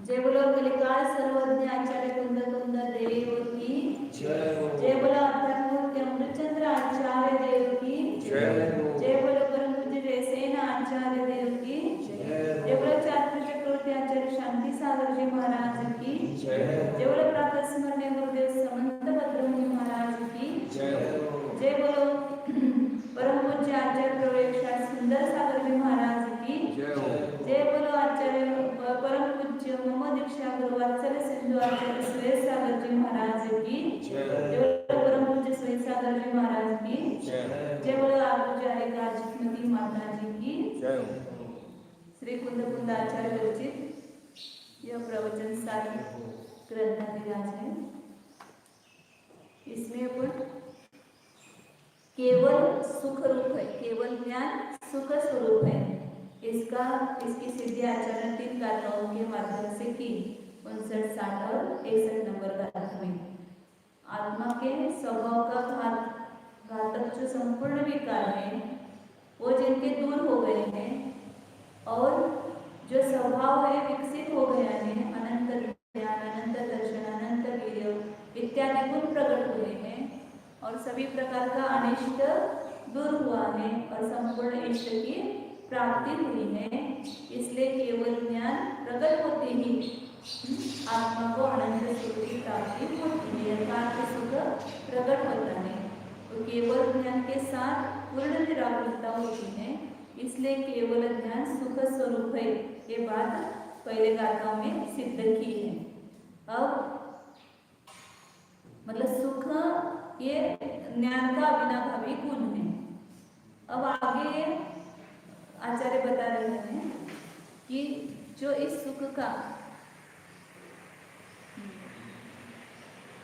जय बोलो कलिकाल सर्वज्ञ आचार्य कुंद कुंद देव की जय बोलो अभ्यात्मूर्ति अमृतचंद्र आचार्य देव की जय बोलो परम पूज्य जयसेन आचार्य देव की जय बोलो चातुर चक्रवर्ती आचार्य शांति सागर जी महाराज की जय बोलो प्रातः स्मरणीय गुरुदेव समंत भद्रमुनि महाराज की जय बोलो परम पूज्य आचार्य प्रवेश सुंदर सागर जी महाराज की जय बोलो आचार्य परम पूज्य मम दीक्षा गुरु वात्सल्य सिंधु आचार्य सुरेश सागर जी महाराज की जय बोलो परम पूज्य सुरेश सागर जी महाराज की जय बोलो आचार्य काजमती माता जी की श्री कुंद कुंद आचार्य विरचित यह प्रवचन सार ग्रंथाधिराज है। इसमें अपन केवल सुख रूप है, केवल ज्ञान सुख स्वरूप है। इसकी सिद्धि आचार्य 3 गाथाओं के माध्यम से की 59, 60 और 61 नंबर गाथा में। आत्मा के स्वभाव का घातक जो संपूर्ण विकार है वो जिनके दूर हो गए हैं और जो स्वभाव है विकसित हो गया है, अनंत ज्ञान, अनंत दर्शन, अनंत वीर्य इत्यादि गुण प्रकट हुए हैं और सभी प्रकार का अनिष्ट दूर हुआ है और संपूर्ण इष्ट की प्राप्ति हुई है। इसलिए केवल ज्ञान प्रकट होते ही आत्मा को अनंत सुख की प्राप्ति होती है, यथार्थ सुख प्रकट होता है। तो केवल ज्ञान के साथ पूर्ण निराकुलता होती है, इसलिए केवल ज्ञान सुख स्वरूप है। ये बात पहले गाथाओं में सिद्ध की है। अब मतलब सुख ये ज्ञान का अविनाभावी गुण है। अब आगे आचार्य बता रहे हैं कि जो इस सुख का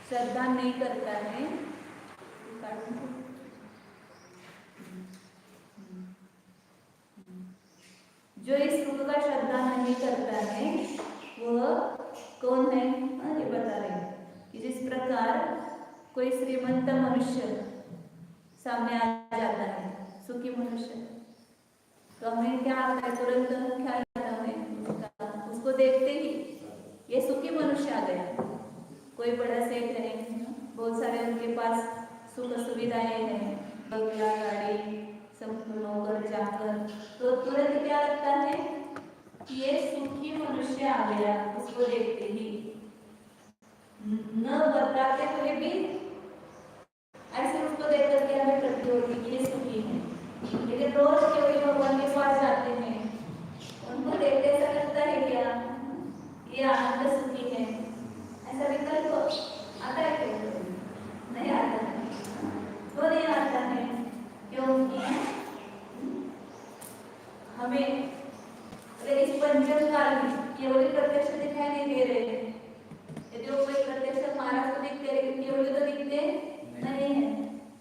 श्रद्धा नहीं करता है, जो इस सुख का श्रद्धा नहीं करता है वह कौन है? ये बता रहे हैं कि जिस प्रकार कोई श्रीमंत मनुष्य सामने आ जाता है, सुखी मनुष्य, तो हमें क्या आता है? तुरंत ख्याल आता है उसको देखते ही ये सुखी मनुष्य आ गया। कोई बड़ा सेठ है, बहुत सारे उनके पास सुख सुविधाएं हैं, बंगला, गाड़ी, सब नौकर चाकर, तो तुरंत क्या लगता है कि ये सुखी मनुष्य आ गया। उसको देखते ही न बताते हुए भी ऐसे उसको देख करके हमें प्रतीत होती है ये सुखी है। लेकिन रोज के वही भगवान के पास जाते हैं, उनको देखते ऐसा लगता है क्या ये आनंद सुखी है? ऐसा विकल्प आता है क्या? नहीं आता है। तो नहीं आता है क्योंकि हमें अगर इस पंचम काल में केवल प्रत्यक्ष दिखाई नहीं दे रहे हैं, यदि वो कोई प्रत्यक्ष महाराज को दिखते हैं लेकिन केवल तो दिखते नहीं है,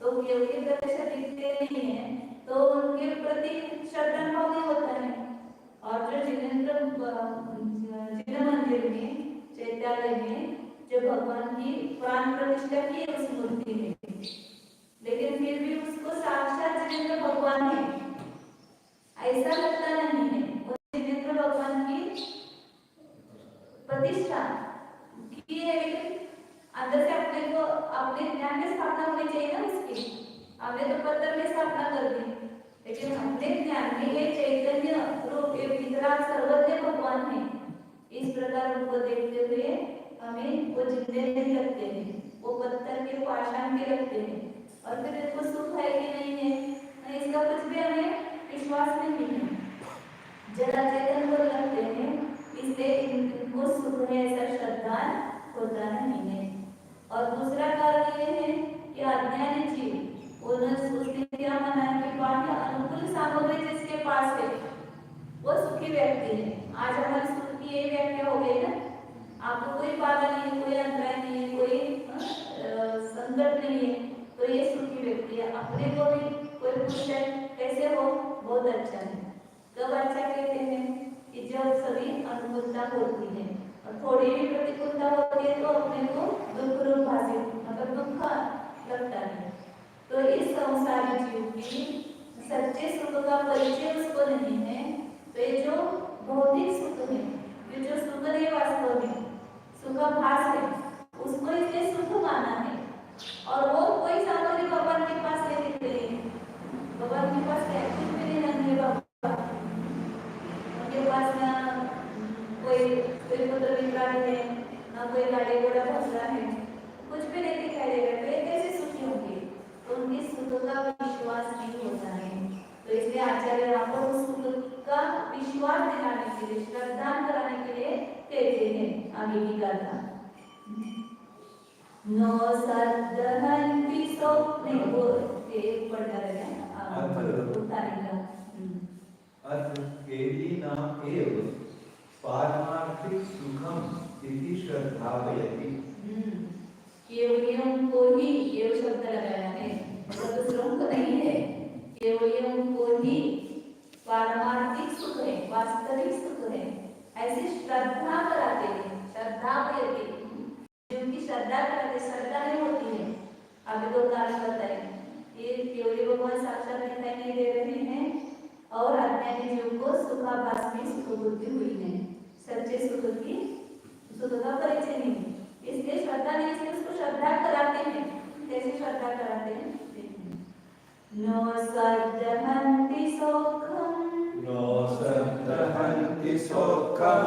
तो केवल प्रत्यक्ष दिखते नहीं है तो उनके प्रति श्रद्धा भाव नहीं होता है। और जो जिन मंदिर में चैत्यालय में जो भगवान की प्राण प्रतिष्ठा की उस मूर्ति में, लेकिन फिर भी उसको साक्षात जिनेंद्र भगवान है ऐसा लगता नहीं है। वो जिनेंद्र भगवान की प्रतिष्ठा की है, लेकिन अंदर से अपने को अपने ज्ञान में स्थापना होनी चाहिए ना उसकी। हमने तो पत्थर में स्थापना कर दी, लेकिन अपने ज्ञान में ये चैतन्य रूप ये वितराग सर्वज्ञ भगवान है। इस प्रकार उनको देखते हुए हमें वो जिंदे नहीं लगते हैं, वो पत्थर के पाषाण के लगते हैं। और फिर इनको सुख है कि नहीं है इसका कुछ भी हमें विश्वास नहीं है, जरा चेतन को लगते हैं, इसलिए इनको सुख है ऐसा श्रद्धा होता नहीं है। और दूसरा कारण ये है कि अज्ञानी जीव उसने क्या माना कि बाह्य अनुकूल सामग्री जिसके पास है वो सुखी व्यक्ति है। आज हमारी सुख की यही व्याख्या हो गई ना, आपको कोई बाधा नहीं है, कोई अंतराय नहीं है, कोई संकट नहीं है, तो ये सुखी व्यक्ति है। अपने को भी कोई पूछे कैसे हो, बहुत अच्छा है। कब अच्छा कहते हैं कि जब सभी अनुकूलता होती है, और थोड़ी भी प्रतिकूलता होती है तो अपने को दुख रूप भाषित मतलब दुख लगता है। तो इस संसारी जीव की सच्चे सुख का परिचय उसको नहीं है, तो ये जो भौतिक सुख है, ये जो सुख नहीं वास्तव में सुखाभास है, उसको इसने सुख माना है। और वो कोई सामग्री भगवान के पास नहीं दिख रही है, भगवान के पास है कुछ भी नहीं है, बाबा उनके पास ना कोई पुत्र विक्रांत है, ना कोई गाड़ी घोड़ा भसरा है, कुछ भी नहीं दिखाई देगा, तो ये कैसे सुखी होंगे? तो उनकी सुख का विश्वास नहीं होता है। तो इसलिए आचार्य यहाँ पर उस सुख का विश्वास दिलाने के लिए, श्रद्धा कराने के लिए कहते हैं आगे की गाथा। नो सद्दहन्ति स्वप्ने, वो एक पढ़ रहे हैं उतारेगा अत्र केवलिनाम एव पारमार्थिक सुखम इति श्रद्धावयति। केवलियम को ही एव शब्द लगाया है, मतलब दूसरों को नहीं है। केवलियम को ही पारमार्थिक सुख है, वास्तविक सुख है, ऐसी श्रद्धा कराते हैं। श्रद्धावयति जिनकी श्रद्धा कराते, श्रद्धा नहीं होती है। अभी दो कारण बताए, ये केवली भगवान साक्षात दिखाई नहीं दे रहे हैं और अज्ञानी जीव को सुखाभास में सुख बुद्धि हुई है, सच्चे सुख की सुख का परिचय नहीं, इसलिए श्रद्धा नहीं, इसलिए उसको श्रद्धा कराते हैं। कैसे श्रद्धा कराते हैं? नो सद्दहन्ति सुखम, नो सद्दहन्ति सुखम,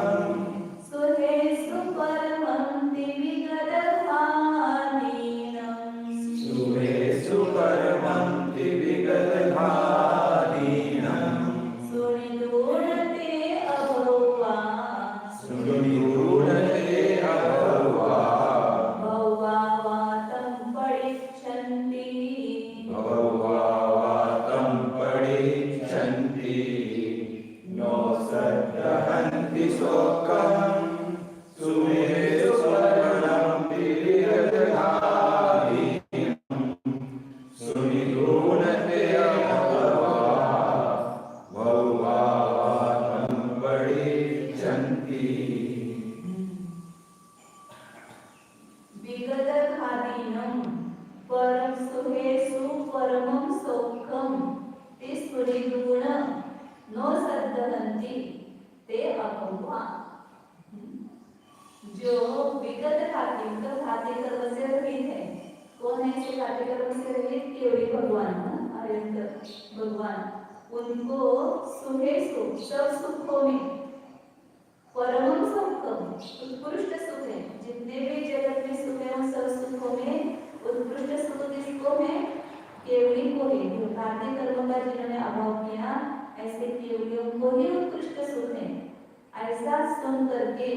सुहेषु परमन्ति विगतहानिनं, सुहेषु परमन्ति विगतहानिनं, सुनिगूढते अभौवा, सुनिगूढते अभौवा, भौवावातं पडिच्छन्ति, भौवावातं पडिच्छन्ति। नो सद्दहन्ति सुखम, सुहेषु परमन्ति विगतहानिनं, सुनिगूढते अभौवा, भौवावातं पडिच्छन्ति। विगतघातीनं परम सुहेषु परमं सौख्यं ते सुनिगूढ नो सद्दहन्ति ते अभौवा। जो विगत घाती, तो घाती कर्म से रहित है, कौन है ऐसे घाती कर्म से रहित? केवली भगवान, अनंत भगवान। उनको सुहेषु सब सुखों में, परम सुखम उत्कृष्ट सुख है, जितने भी जगत में सुख है उन सब सुखों में उत्कृष्ट सुख किसको है? केवली को ही। जो घाती कर्म का जिन्होंने अभाव किया, ऐसे केवलियों को ही उत्कृष्ट सुख है। ऐसा सुन करके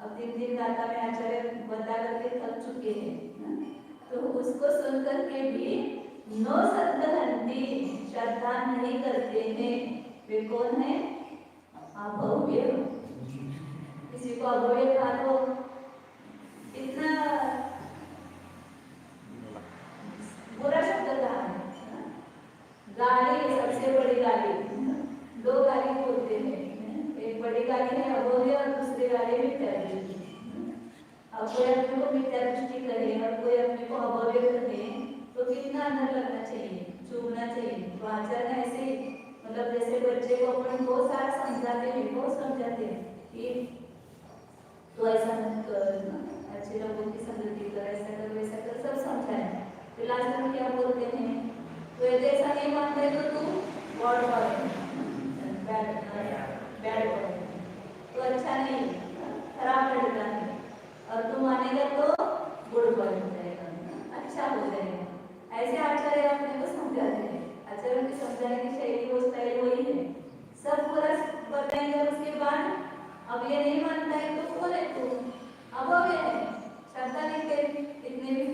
अब तीन गाथा में आचार्य बता करके थक चुके हैं, तो उसको सुन करके भी नो सद्दहन्ति श्रद्धा नहीं करते हैं वे कौन है? अभव्य। किसी को अभव्य कहा तो इतना बुरा शब्द कहा है। गाली, सबसे बड़ी गाली, दो गाली बोलते हैं, एक बड़ी गाली है अभव्य और दूसरी गाली मिथ्या दृष्टि। अब कोई अपने को मिथ्या दृष्टि करे और कोई अपने को अभव्य करे तो कितना अंदर लगना चाहिए, चुभना चाहिए। तो आचार्य ऐसे मतलब जैसे बच्चे को अपन बहुत सारा समझाते हैं, बहुत समझाते हैं कि तो ऐसा मत कर, अच्छे लोगों की संगति कर, ऐसा कर वैसा कर, सब समझाए। तो लास्ट में क्या बोलते हैं? तो यदि ऐसा नहीं मानते तो तू गॉड बॉय, बैड बॉय, तो अच्छा नहीं, खराब लड़का है। और तू मानेगा तो गुड बॉय हो जाएगा, अच्छा हो जाएगा। ऐसे आचार्य अपने को समझाते हैं। आचार्य की समझाने की शैली वो स्टाइल वही है। सब पूरा बताएंगे और उसके बाद अब ये नहीं मानता है तो कौन है तू? अभव्य है, श्रद्धा नहीं तेरी। इतने भी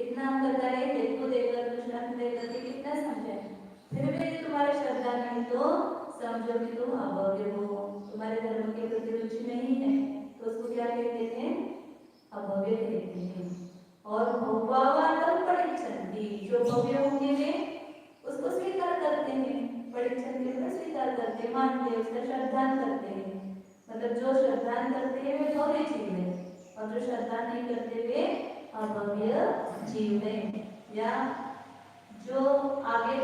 इतना हम बता रहे हैं, हेतु देकर दृष्टांत देकर कितना समझाए, फिर भी तुम्हारी श्रद्धा नहीं तो समझो कि तुम अभव्य हो, तुम्हारे धर्म के प्रति रुचि नहीं है, तो उसको क्या कहते हैं? अभव्य कहते हैं। और भोपावान परीक्षन्ति, जो भव्य होंगे वे उसको स्वीकार करते हैं, परीक्षन्ति को स्वीकार करते हैं, मानते हैं, उसका श्रद्धान करते हैं। मतलब जो श्रद्धान करते हैं वे भव्य जीव है, और जो श्रद्धा नहीं करते वे अभव्य जीव है। या जो आगे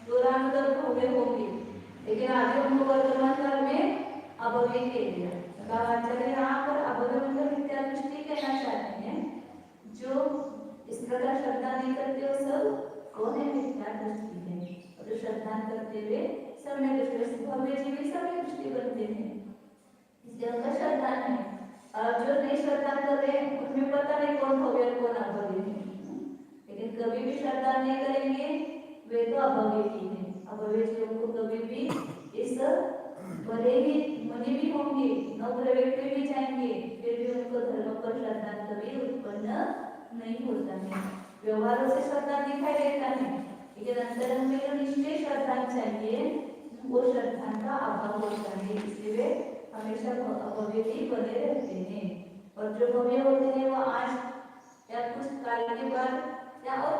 पुराणोत्तर भव्य होंगे, लेकिन आगे उनको वर्तमान काल में अभव्य कह दिया। आचार्य यहाँ पर अभव्य मतलब मिथ्या दृष्टि कहना चाहते हैं। जो इस प्रकार श्रद्धा नहीं करते वो सब कौन है? मिथ्या दृष्टि है। और जो श्रद्धा करते हुए सम्यक दृष्टि, भव्य जीव सम्यक दृष्टि बनते हैं, इसलिए उनका श्रद्धा है। और जो नहीं श्रद्धा कर रहे हैं उनमें पता नहीं कौन भव्य कौन अभव्य है, लेकिन कभी भी श्रद्धा नहीं करेंगे वे तो अभव्य ही है। अभव्य जीवों को कभी भी इस भले ही मुनि भी होंगे, नवग्रह व्यक्ति भी जाएंगे, फिर भी उनको धर्म पर श्रद्धा कभी उत्पन्न नहीं होता है। व्यवहारों से श्रद्धा दिखाई देता है, लेकिन अंतरंग में जो निश्चय श्रद्धा चाहिए वो श्रद्धा का अभाव होता है, इसलिए वे हमेशा अभव्य ही बने रहते हैं। और जो भव्य होते हैं वो आज या कुछ काल के बाद या और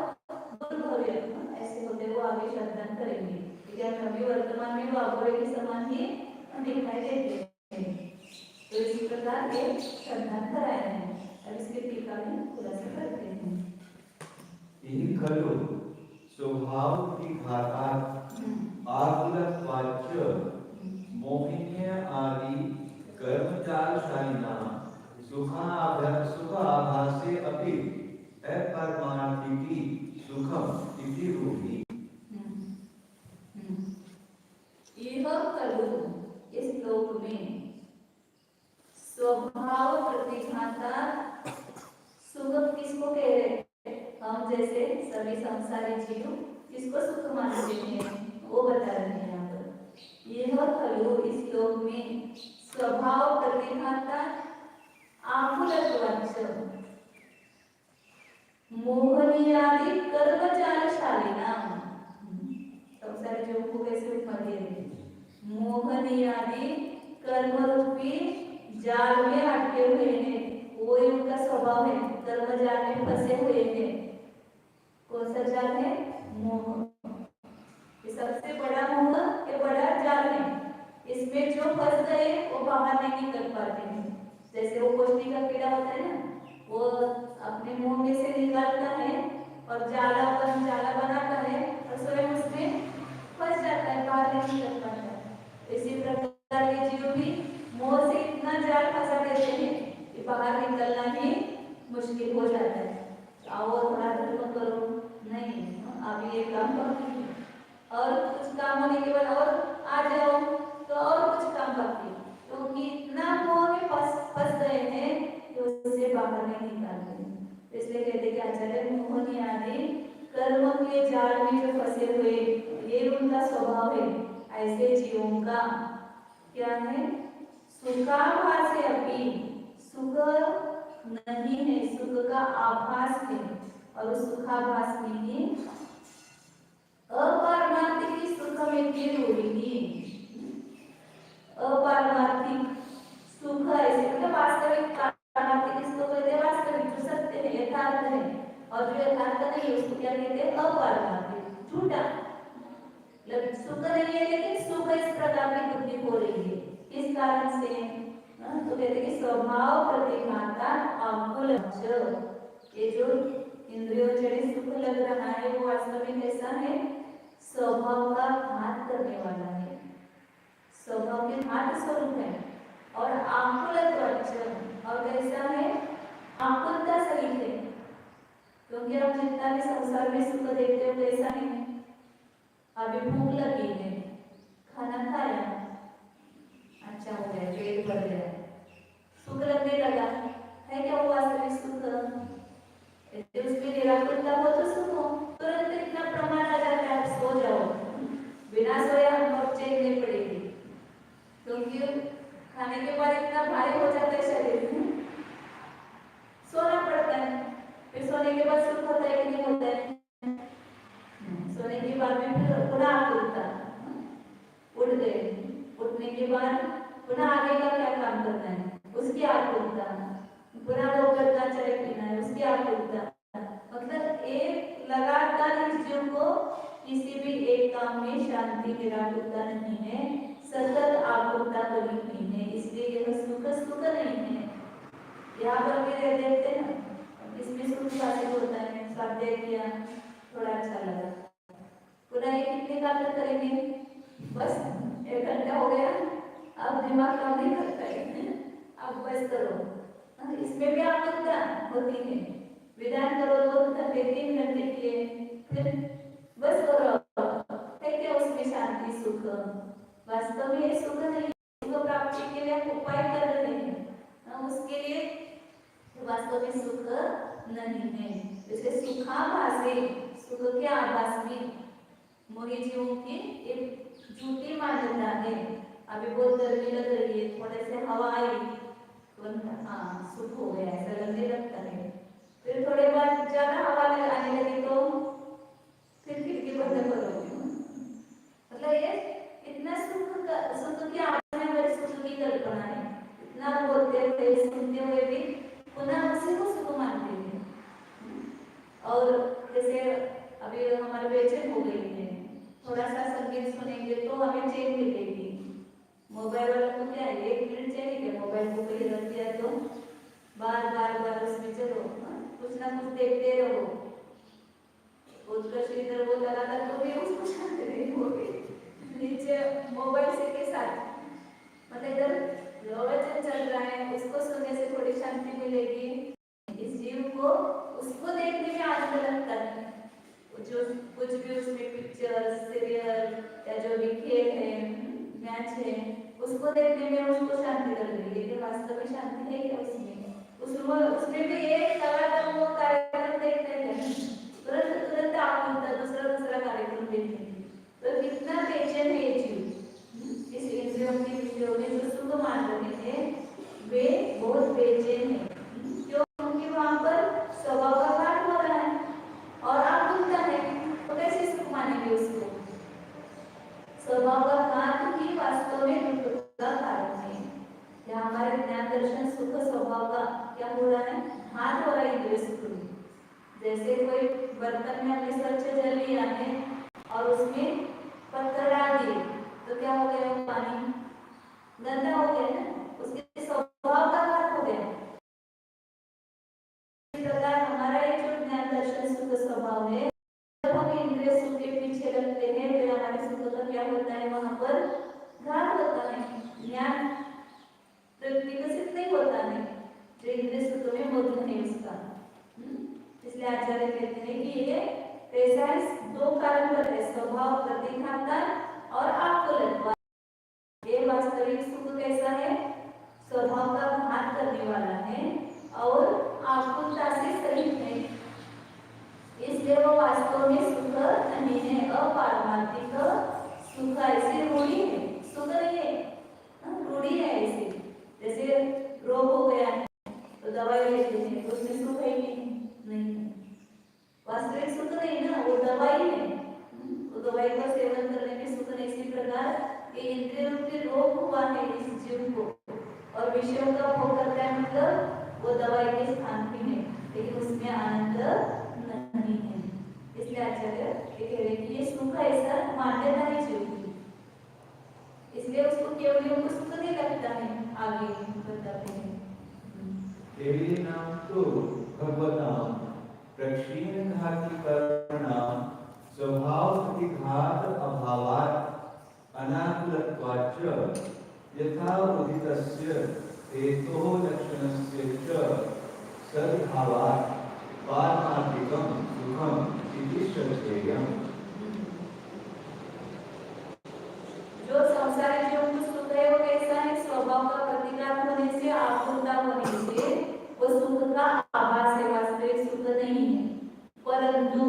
दुर्भव्य ऐसे होते वो आगे श्रद्धा करेंगे, लेकिन अभी वर्तमान में वो अभव्य के समान ही दिखाई देते हैं। तो इसी प्रकार ये श्रद्धा कराए हैं। अब इसके टीका में खुलासा करते हैं। इन खलु स्वभाव की घातात आकुलत्वाच्च मोहिनीय आदि कर्मचारशालिना सुखाभासे अपि अपरमार्थिकी सुखम इति रूपी। यह कलु इस श्लोक में स्वभाव प्रतिघाता सुख किसको कह रहे हैं? हम जैसे सभी संसारी जीव किसको सुख मानते हैं वो बता रहे हैं यहाँ पर। यह कलु इस श्लोक में स्वभाव प्रतिघाता आकुलत्वाच्च मोहनीयादि कर्मचारशालिना, संसारी जीवों को कैसे उपमा दे रहे? मोहनीयादि कर्म रूपी जाल में अटके हुए हैं, वही उनका स्वभाव है, कर्म जाल में फंसे हुए हैं। कौन सा जाल है? मोह। ये सबसे बड़ा मोह, ये बड़ा जाल है। इसमें जो फंस गए वो बाहर नहीं निकल पाते हैं। जैसे वो कोष्ठी का कीड़ा होता है ना, वो अपने मुंह में से निकालता है और जाला बनाता है और स्वयं उसमें फंस जाता है, बाहर नहीं निकल पाता है। इसी प्रकार के जीव भी मोह से इतना जाल फंसा देते हैं कि बाहर निकलना ही मुश्किल हो जाता है। आओ थोड़ा धर्म करो, नहीं अभी ये काम बाकी है, और कुछ काम होने के बाद और आ जाओ तो और कुछ काम बाकी, क्योंकि इतना मोह में फंस गए हैं कि उससे बाहर नहीं निकालते। इसलिए कहते कि आचार्य मोहनीयादि कर्म के जाल में जो फंसे हुए ये उनका स्वभाव है। ऐसे जीवों का क्या है? सुखाभास है, अभी सुख नहीं है, सुख का आभास है, और उस सुखाभास में ही अपारमार्थिक सुख में रूढ़ी कारण से तो कहते कि स्वभाव प्रतिघाता आकुल। ये जो इंद्रियों जड़े सुख लग रहा है वो वास्तव में कैसा है? स्वभाव का घात करने वाला है, स्वभाव के घात स्वरूप है। और आकुलत्वच और कैसा है? आकुलता सहित है, क्योंकि हम जितना भी संसार में सुख देखते हो कैसा है? अभी भूख लगी है, खाना खाया, अच्छा हो गया, पेट भर गया, सुख लगने लगा है क्या वो वास्तविक सुख? यदि उसमें निराकुलता हो तो सुख हो, तुरंत इतना प्रमाण आ जाता है, आप सो जाओ, बिना सोया हमको चैन नहीं पड़ेगी, क्योंकि खाने के बाद इतना भारी हो जाता है शरीर में, सोना पड़ता है। फिर सोने के बाद सुख होता है कि नहीं होता है? सोने के बाद में फिर पुनः आकुलता, उठ गए, उठने के बाद पुनः आगे का क्या काम करना है उसकी आकुलता, पुनः वो करना चाहे पीना है उसकी आकुलता। मतलब एक लगातार इस जीव को किसी भी एक काम में शांति निराकुलता नहीं है, सतत आकुलता कभी नहीं है, इसलिए यह सुख सुख नहीं है। यहाँ पर भी देखते हैं इसमें सुख हासिल होता है, स्वाध्याय किया थोड़ा अच्छा लगा, पुनः ये कितने काम करेंगे? बस 1 घंटा हो गया, अब दिमाग काम नहीं करता है, अब बस करो। इसमें भी आकुलता होती है, विधान करो 2 घंटे 3 घंटे किए, फिर बस करो, है क्या उसमें शांति सुख? वास्तव में ये सुख नहीं, सुख प्राप्ति के लिए हम उपाय कर रहे हैं, उसके लिए वास्तव में सुख नहीं है। इसलिए सुखाभासी, सुख के आभास में मोही जीवों की एक झूठी मान्यता है। अभी बहुत गर्मी लग रही है, थोड़े से हवा आई तुरंत हाँ सुख हो गया, ऐसा लगने लगता है। फिर थोड़े बाद ज्यादा हवा आने लगी तो फिर खिड़की बंद करो, मतलब ये इतना सुख की आभास में मेरे सुख की कल्पना है, इतना बोलते हुए सुनते हुए भी पुनः उसी को सुख मानते हैं। और जैसे अभी हमारे बेचैन हो गई है, थोड़ा सा संगीत सुनेंगे तो हमें चैन मिलेगी। मोबाइल वाला को क्या है, 1 मिनट चाहिए, मोबाइल को कहीं रख दिया तो बार बार उसमें चलो, कुछ ना कुछ देखते रहो, उत्कर्ष इधर वो लगा था तो भी उसको शांति नहीं होगी, नीचे मोबाइल से के साथ, मतलब इधर प्रवचन चल रहा है उसको सुनने से थोड़ी शांति मिलेगी, इस जीव को उसको देखने में आनंद लगता है, जो कुछ भी उसमें पिक्चर सीरियल या जो भी खेल है मैच है उसको देखने में उसको शांति लग रही है, लेकिन वास्तव में शांति है क्या उसमें? उसमें भी एक लगातार वो कार्यक्रम देखते हैं, तुरंत आकुलता दूसरा कार्यक्रम देखने की, तो कितना बेचैन है ये जीव। इस इंद्रियों की विषयों में जो सुख मान रहे हैं वे बहुत बेचैन है, क्यों? क्योंकि वहां पर स्वभाव का घात हो रहा है और आकुलता है, तो कैसे सुख मानेंगे उसको? स्वभाव का घात ही वास्तव में दुख का कारण है। यहाँ हमारे ज्ञान दर्शन सुख स्वभाव का क्या हो रहा है? घात हो रहा है इंद्रिय सुख में। जैसे कोई बर्तन में हमने स्वच्छ जल लिया है और उसमें पत्थर डाल दिए तो क्या हो गया? पानी गंदा हो गया ना, उसके स्वभाव का घात हो गया। इस प्रकार हमारा ये जो ज्ञान दर्शन सुख स्वभाव है, जब हम इंद्रिय सुख के पीछे लगते हैं तो हमारे सुख का क्या होता है? वहां पर घात होता है, ज्ञान विकसित नहीं होता है, जो इंद्रिय सुख में मौजूद है उसका। इसलिए आचार्य कहते हैं कि ये कैसा है? 2 कारण पर है, स्वभाव प्रतिघाता और आकुलत्व। ये वास्तविक सुख कैसा है? स्वभाव का घात करने वाला है और आकुलता से सहित है, इसलिए वो वास्तव में सुख नहीं है, अपारमार्थिक सुख। ऐसे रूढ़ी है, सुख नहीं है, रूढ़ी है ऐसे। जैसे रोग हो गया है तो दवाई लेते हैं तो उसमें सुख है कि नहीं? वास्तविक सुख नहीं ना, वो दवाई है, तो दवाई का सेवन करने में सुख नहीं। इसी प्रकार ये इंद्रियों के रोग हुआ है इस जीव को और विषयों का भोग करता है, मतलब वो दवाई के स्थान पे है, लेकिन उसमें आनंद नहीं है। इसलिए आचार्य ये कह रहे कि ये सुख ऐसा मान्यता है जीव की, इसलिए उसको केवलियों को सुख नहीं लगता है। आगे बताते हैं केवलिनां तु भगवतां प्रक्षीणघातिकर्मणां स्वभावप्रतिघात अभावात् अनाकुलत्वाच्च यथा उदितस्य हेतोः लक्षणस्य च सद्भावात् पारमार्थिकं सुखम् इति श्रद्धेयम्। जो संसारी जीवन को सुख है वो कैसा है? स्वभाव का प्रतिघात होने से, आकुलता होने से वो सुख का आभास है, वास्तविक सुख नहीं है। परंतु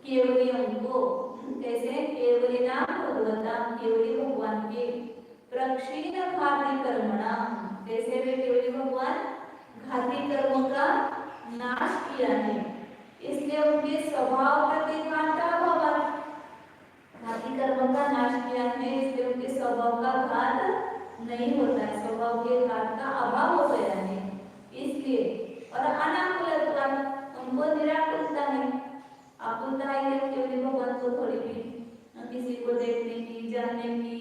केवलियों को कैसे? केवलिना भगवता, केवली भगवान के प्रक्षीण घाती कर्मणा, कैसे वे केवली भगवान घाती कर्मों का नाश किया है, इसलिए उनके स्वभाव प्रतिघात अभाव, घाती कर्म का नाश किया है, इसलिए उनके स्वभाव का घात नहीं होता है, स्वभाव के घात का अभाव हो गया है इसलिए। और अनाकुलता, उनको निराकुलता है। आकुलता है केवली भगवान को थोड़ी भी किसी को देखने की, जानने की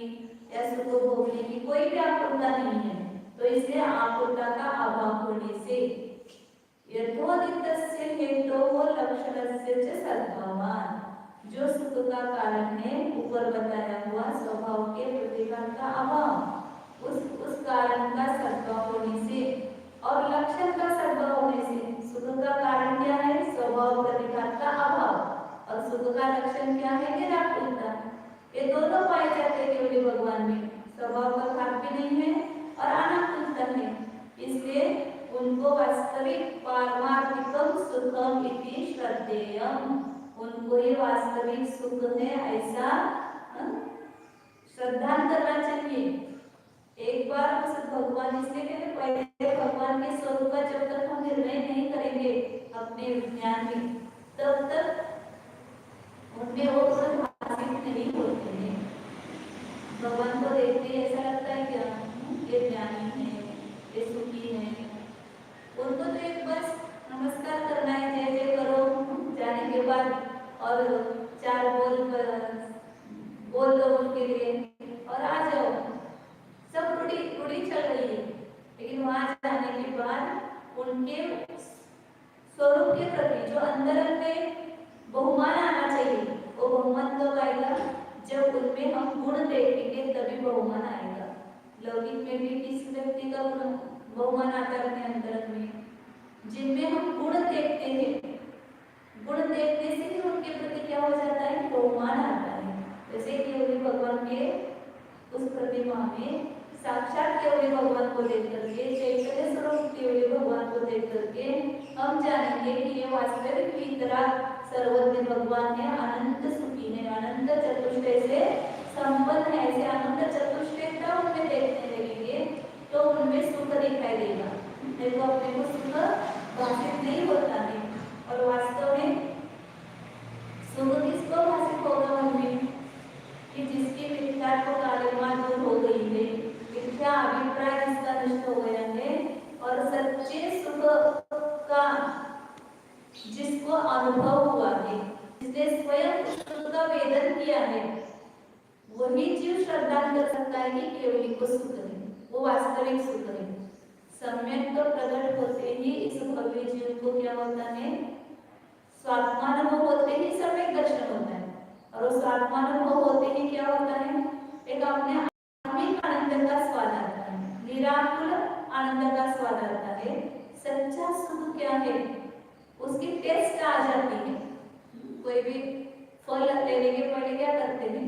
या सुख भोगने की कोई भी आकुलता नहीं है। तो इसलिए आकुलता का अभाव होने से यथोदितस्य हेतोः लक्षणस्य च सद्भावान्, जो सुख का कारण है ऊपर बताया हुआ स्वभाव के प्रतिघात का अभाव, उस कारण का सद्भाव होने से और लक्षण का सद्भाव होने से। सुख का कारण क्या है? स्वभाव प्रतिघात का अभाव, और सुख का लक्षण क्या है? निराकुलता। ये दोनों पाए जाते हैं केवल भगवान में, स्वभाव का घात भी नहीं है और अनाकुलता है, इसलिए उनको वास्तविक पारमार्थिकम सुखम इति श्रद्धेयम्, उनको ये वास्तविक सुख है ऐसा श्रद्धा करना चाहिए। एक बार उस भगवान, इसलिए कहते पहले भगवान के स्वरूप का जब तक हम निर्णय नहीं करेंगे अपने विज्ञान में, तब तक उनमें वो गुण भाषित नहीं होते हैं। भगवान को देखते ऐसा लगता है क्या ये ज्ञानी है, ये सुखी है, उनको तो एक बस नमस्कार करना है, जय जय करो जाने के बाद, और चार बोल दो उनके लिए और आ जाओ, सब रूढ़ी चल रही है। लेकिन वहां जाने के बाद उनके स्वरूप के प्रति जो अंदर में बहुमान आना चाहिए, वो बहुमान कब आएगा? जब उनमें हम गुण देखेंगे तभी बहुमान आएगा। लौकिक में भी किस व्यक्ति का बहुमान आता है अपने अंदर में, जिनमें हम गुण देखते हैं, गुण देखने से ही उनके प्रति क्या हो जाता है? बहुमान आता है। जैसे केवली भगवान के उस प्रतिमा में साक्षात केवली भगवान को देख करके, चैतन्य स्वरूप केवली भगवान को देख करके हम जानेंगे कि ये वास्तविक वितरा सर्वज्ञ भगवान है, अनंत सुखी है, अनंत चतुष्टय से संपन्न है। ऐसे अनंत चतुष्टयता उनमें देखने लगेंगे तो उनमें सुख दिखाई देगा, नहीं तो अपने को सुख भाषित नहीं होता है। और वास्तव में सुख किसको भाषित होगा उनमें? कि जिसकी मिथ्या को कालिमा दूर हो गई है, मिथ्या अभिप्राय जिसका नष्ट हो गया है, और सच्चे सुख का जिसको अनुभव हुआ है, जिसने स्वयं सुख का वेदन किया है, वही जीव श्रद्धा कर सकता है कि केवली को सुख है, वो वास्तविक सुख है। सम्यक तो प्रकट होते ही इस भव्य जीव को क्या होता है? स्वात्मानुभव होते ही सम्यक दर्शन होता है, और उस स्वात्मानुभव होते ही क्या होता है? एक अपने आत्मिक आनंद का स्वाद आता है, निराकुल आनंद का स्वाद आता है। सच्चा सुख क्या है उसकी टेस्ट आ जाती है। कोई भी फल लेने के पहले क्या करते हैं?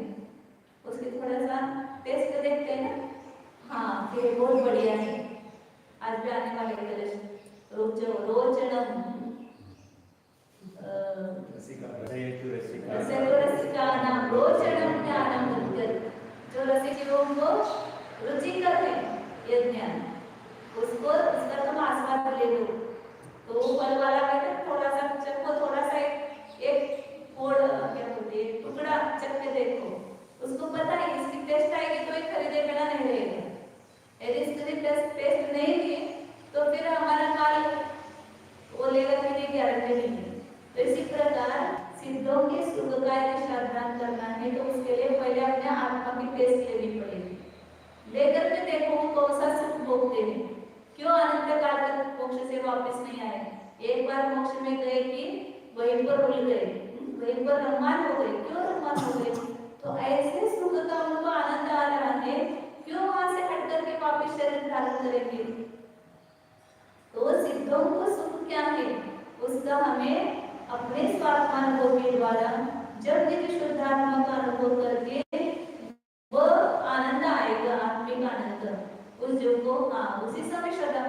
उसकी थोड़ा सा टेस्ट देखते हैं ना, हाँ कि बहुत बढ़िया है। आज भी आने वाले रोचनम रोचनम ज्ञानम उद्गत, जो रसिकों को रुचिकर है ये ज्ञान, उसको उसका तुम आस्वाद ले लो। तो वो फल वाला कहते थोड़ा सा चखो, थोड़ा सा एक फोड़ क्या बोलते हैं टुकड़ा चख के देखो, उसको पता है इसकी टेस्ट आएगी तो ये खरीदे बिना नहीं रहेगा। यदि इसकी टेस्ट नहीं की तो फिर हमारा माल वो लेगा कि नहीं, गारंटी नहीं है। तो इसी प्रकार सिद्धों के सुख का यदि श्रद्धा करना है तो उसके लिए पहले अपने आत्मा की टेस्ट लेनी पड़ेगी। लेकर के देखो वो कौन सा सुख भोगते हैं, क्यों अनंत काल तक मोक्ष से वापस नहीं आए। एक बार मोक्ष में गए कि वहीं पर रुल गए, वहीं पर रमान हो गए। क्यों रमान हो गए? तो ऐसे सुख का उनको आनंद आ रहा है, क्यों वहां से हट करके वापस शरीर धारण करेंगे? तो सिद्धों को सुख क्या है उसका हमें अपने स्वात्मानुभव के द्वारा जब नित्य शुद्धात्मा का अनुभव करके वो आनंद आएगा, आत्मिक आनंद उस जीव को। हाँ, उसी समय श्रद्धा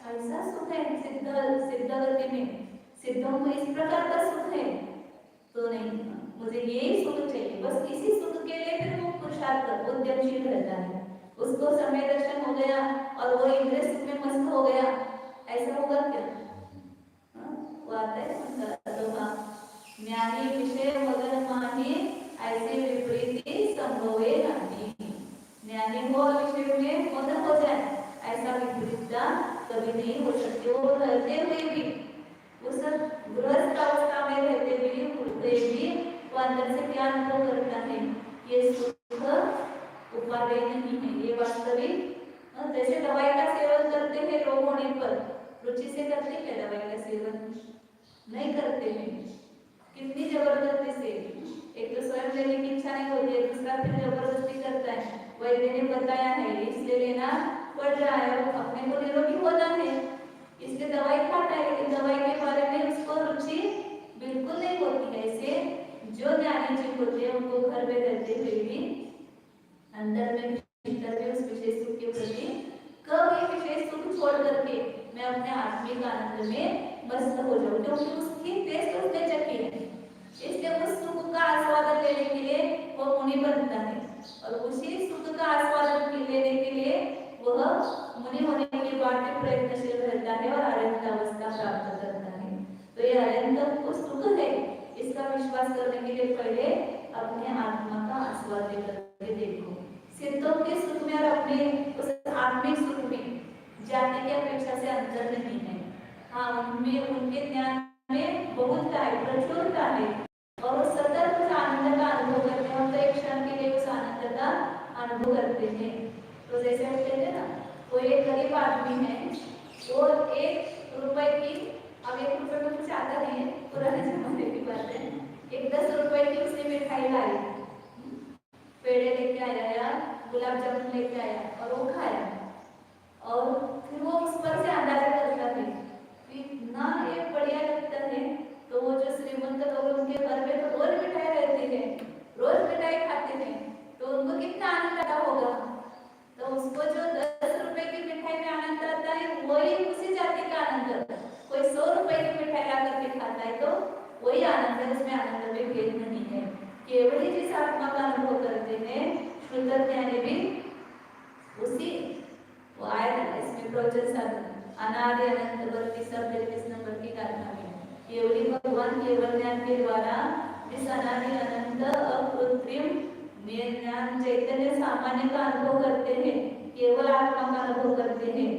ऐसा सुख है सिद्ध गति में, सिद्धों को इस प्रकार का सुख है। तो नहीं, मुझे यही सुख चाहिए, बस इसी सुख के लिए फिर वो पुरुषार्थ उद्यमशील रहता है। उसको समय दर्शन हो गया और वो इंद्रिय सुख में मस्त हो गया, ऐसा होगा क्या? वो आता है ज्ञानी विषय मगन माही ऐसे विपरीत संभवे नहीं। ज्ञानी हो विषय में मगन हो जाए, ऐसा विपरीतता कभी नहीं हो सकती। वो रहते हुए भी उस गृहस्थ अवस्था में रहते भी वो अंदर से क्या अनुभव करता है? ये सुख उपादेय नहीं है, ये वास्तविक। जैसे दवाई का सेवन करते हैं रोग होने पर, रुचि से करते हैं क्या दवाई का सेवन? नहीं करते हैं, कितनी जबरदस्ती से। एक तो स्वयं लेने की इच्छा नहीं होती है, दूसरा फिर जबरदस्ती करता है। वैद्य ने बताया है इसलिए लेना पड़ रहा है, और अपने को निरोगी होना है इसलिए दवाई खाता है, लेकिन दवाई के बारे में उसको रुचि बिल्कुल नहीं होती है। ऐसे जो ज्ञानी जीव होते हैं उनको घर में रहते हुए भी अंदर में भीतर में उस विशेष सुख के प्रति कभी विशेष सुख छोड़ करके मैं अपने आत्मिक आनंद में मस्त हो जाऊं, क्योंकि उसकी टेस्ट उसने चखी है। इसलिए उस सुख का आस्वादन लेने के लिए वो मुनि बनता है, और उसी सुख का आस्वादन लेने के लिए वह मुनि होने के बाद भी प्रयत्नशील रहता है और आनंद अवस्था प्राप्त करता है। तो ये आनंद को सुख है, इसका विश्वास करने के लिए पहले अपने आत्मा का आस्वादन करके देखो। सिद्धों के सुख में और अपने उस आत्मिक सुख में जाति की अपेक्षा से अंतर नहीं है। हाँ, उनमें उनके ज्ञान में बहुतता है, प्रचुरता है, और सतत उस आनंद का अनुभव करते हैं। हम तो एक क्षण के लिए उस आनंद का अनुभव करते हैं। तो जैसे हम कहते हैं ना, वो एक गरीब आदमी है, वो 1 रुपए की, अब 1 रुपए में कुछ आता नहीं है, पुराने जमाने की बात है, एक 10 रुपए की उसने मिठाई लाई, पेड़े लेके आया या गुलाब जामुन लेके आया और वो खाया, और फिर वो उस पर से अंदाजा करता है कि ना ये बढ़िया लगता है। तो वो जो श्रीमंत लोग उनके घर में तो रोज मिठाई रहती है, रोज मिठाई खाते हैं, तो उनको कितना आनंद आता होगा। तो उसको जो 10 रुपए की मिठाई में आनंद आता है वही उसी जाति का आनंद। कोई 100 रुपए की मिठाई ला करके खाता है तो वही आनंद है, उसमें आनंद में भेद नहीं है। केवल ही जिस आत्मा का अनुभव करते हैं शुद्ध ज्ञानी भी उसी वो आया था इसमें प्रवचन साधन अनादि अनंत 32 नंबर की गाथा में केवली भगवान केवल ज्ञान के द्वारा जिस अनादि अनंत अकृत्रिम ज्ञान चैतन्य सामान्य का अनुभव करते हैं, केवल आत्मा का अनुभव करते हैं,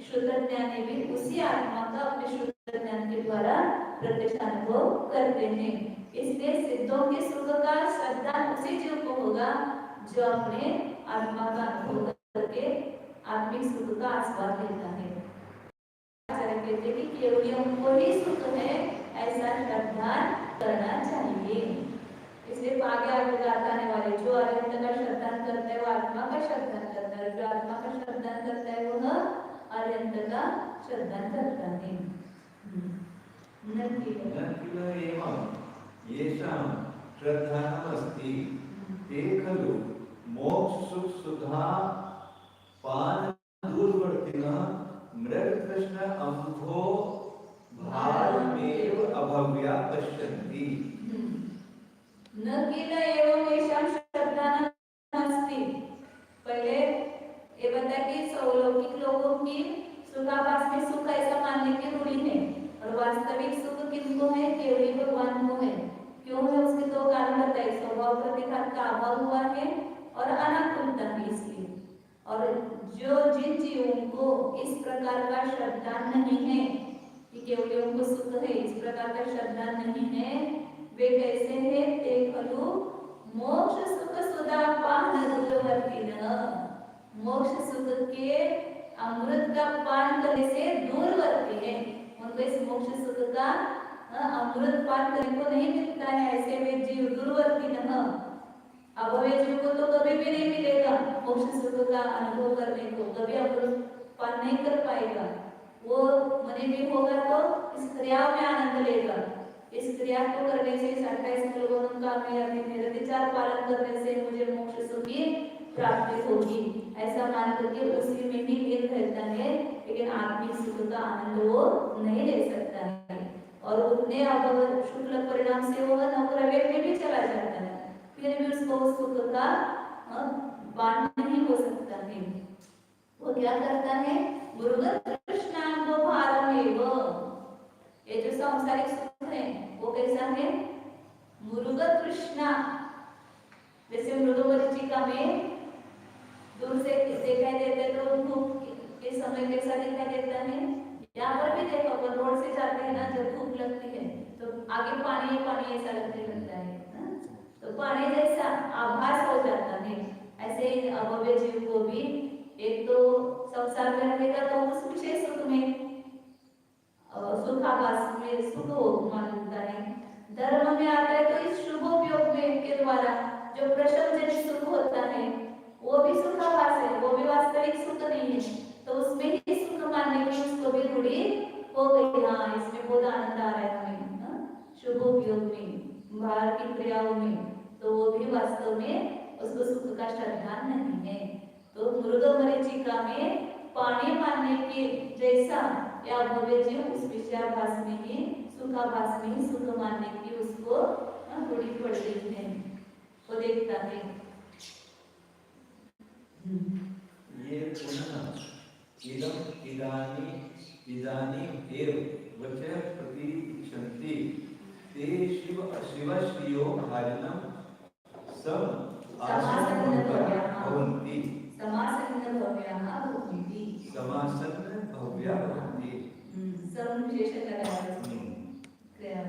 शुद्ध ज्ञानी भी उसी आत्मा का अपने शुद्ध ज्ञान के द्वारा प्रत्यक्ष अनुभव करते हैं। इसलिए सिद्धों के सुख का श्रद्धा उसी जीव को होगा जो अपने आत्मा का अनुभव करके आत्मिक सुख का आस्वाद लेता है। कहते हैं कि केवलियों को ही सुख है ऐसा श्रद्धा करना चाहिए। इसलिए आगे आगे बताने वाले जो अनंत का श्रद्धा करता है वो आत्मा का श्रद्धा करता है, जो आत्मा का श्रद्धा करता है वह अनंत का श्रद्धा करता है। नकिल एवं येषां श्रद्धानमस्ति ते खलु मोक्ष सुख सुधा पान दूरवर्तिनः मृगतृष्ण अम्भो भारमेव अभव्या पश्यन्ति। न किल एवं येषां श्रद्धानमस्ति, पहले ये बता कि लौकिक लोगों की सुखाभास में सुख ऐसा मानने की रूढ़ी है, और वास्तविक सुख किनको है? केवली भगवान को है। क्यों है? उसके 2 कारण बताए, स्वभाव प्रतिघात का अभाव हुआ है और अनाकुलता है इसलिए। और जो जिन जीवों को इस प्रकार का श्रद्धा नहीं है कि केवलियों को सुख है, इस प्रकार का श्रद्धा नहीं है, वे कैसे हैं? ते खलु मोक्ष सुख सुधा पान दूरवर्तिनः, मोक्ष सुख के अमृत का पान करने से दूरवर्ती है। उनको इस मोक्ष सुख का अमृत पान करने को नहीं मिलता है। ऐसे वे जीव दूरवर्ती न, अब वे जीव को तो कभी भी नहीं मिलेगा मोक्ष सुख का अनुभव करने को, कभी अमृत पान नहीं कर पाएगा। वो मने भी होगा तो इस क्रिया में आनंद लेगा। इस क्रिया को करने से 28 कलगुण का मैं विचार पालन करने से मुझे मोक्ष सुख की प्राप्ति होगी, ऐसा मान करके उसी में ही लीन रहता है। लेकिन आत्मिक सुख का आनंद वो नहीं ले सकता है और उतने अब शुक्ल परिणाम से वो नवग्रह में भी चला जाता है, फिर भी उसको उस सुख का पान नहीं हो सकता है। वो क्या करता है? मुरुगत कृष्णांगो भारमेव। ये जो सांसारिक सुख है वो कैसा है? मुरुगत कृष्णा, जैसे मृदुमरीचिका में दूर से दिखाई देते तो धूप के समय कैसा दिखाई देता है। यहाँ पर भी देखो, अगर रोड से जाते हैं ना, जब धूप लगती है तो आगे पानी पानी ऐसा लगता है ना? तो पानी जैसा आभास हो जाता है। ऐसे ही अभव्य जीव को भी एक तो संसार में रहेगा तो उस विशेष सुख में सुखाभास में सुख हो मानता है। धर्म में आता है तो इस शुभोपयोग में के द्वारा जो प्रशंसनीय सुख होता है वो भी सुखाभास है, वो भी वास्तविक सुख नहीं है। तो उसमें ही सुख मानने की उसको भी रूढ़ी हो गई। हाँ, इसमें बहुत आनंद आ रहा है हमें शुभोपयोग में, बाहर की क्रियाओं में, तो वो भी वास्तव में उसको सुख का श्रद्धा नहीं है। तो मृदुमरीचिका में पानी मानने के जैसा या भव्य जीव उस विषयाभास में ही, सुखाभास में ही सुख मानने की उसको रूढ़ी पड़ गई है, वो देखता है। ये पुनः इदम इदानी एव वचः प्रतीक्षन्ति ते शिवश्रियो भाजनम सम आसन्न भवन्ति समासन्न भव्या भवन्ति। सम विशेषण लगाया क्रिया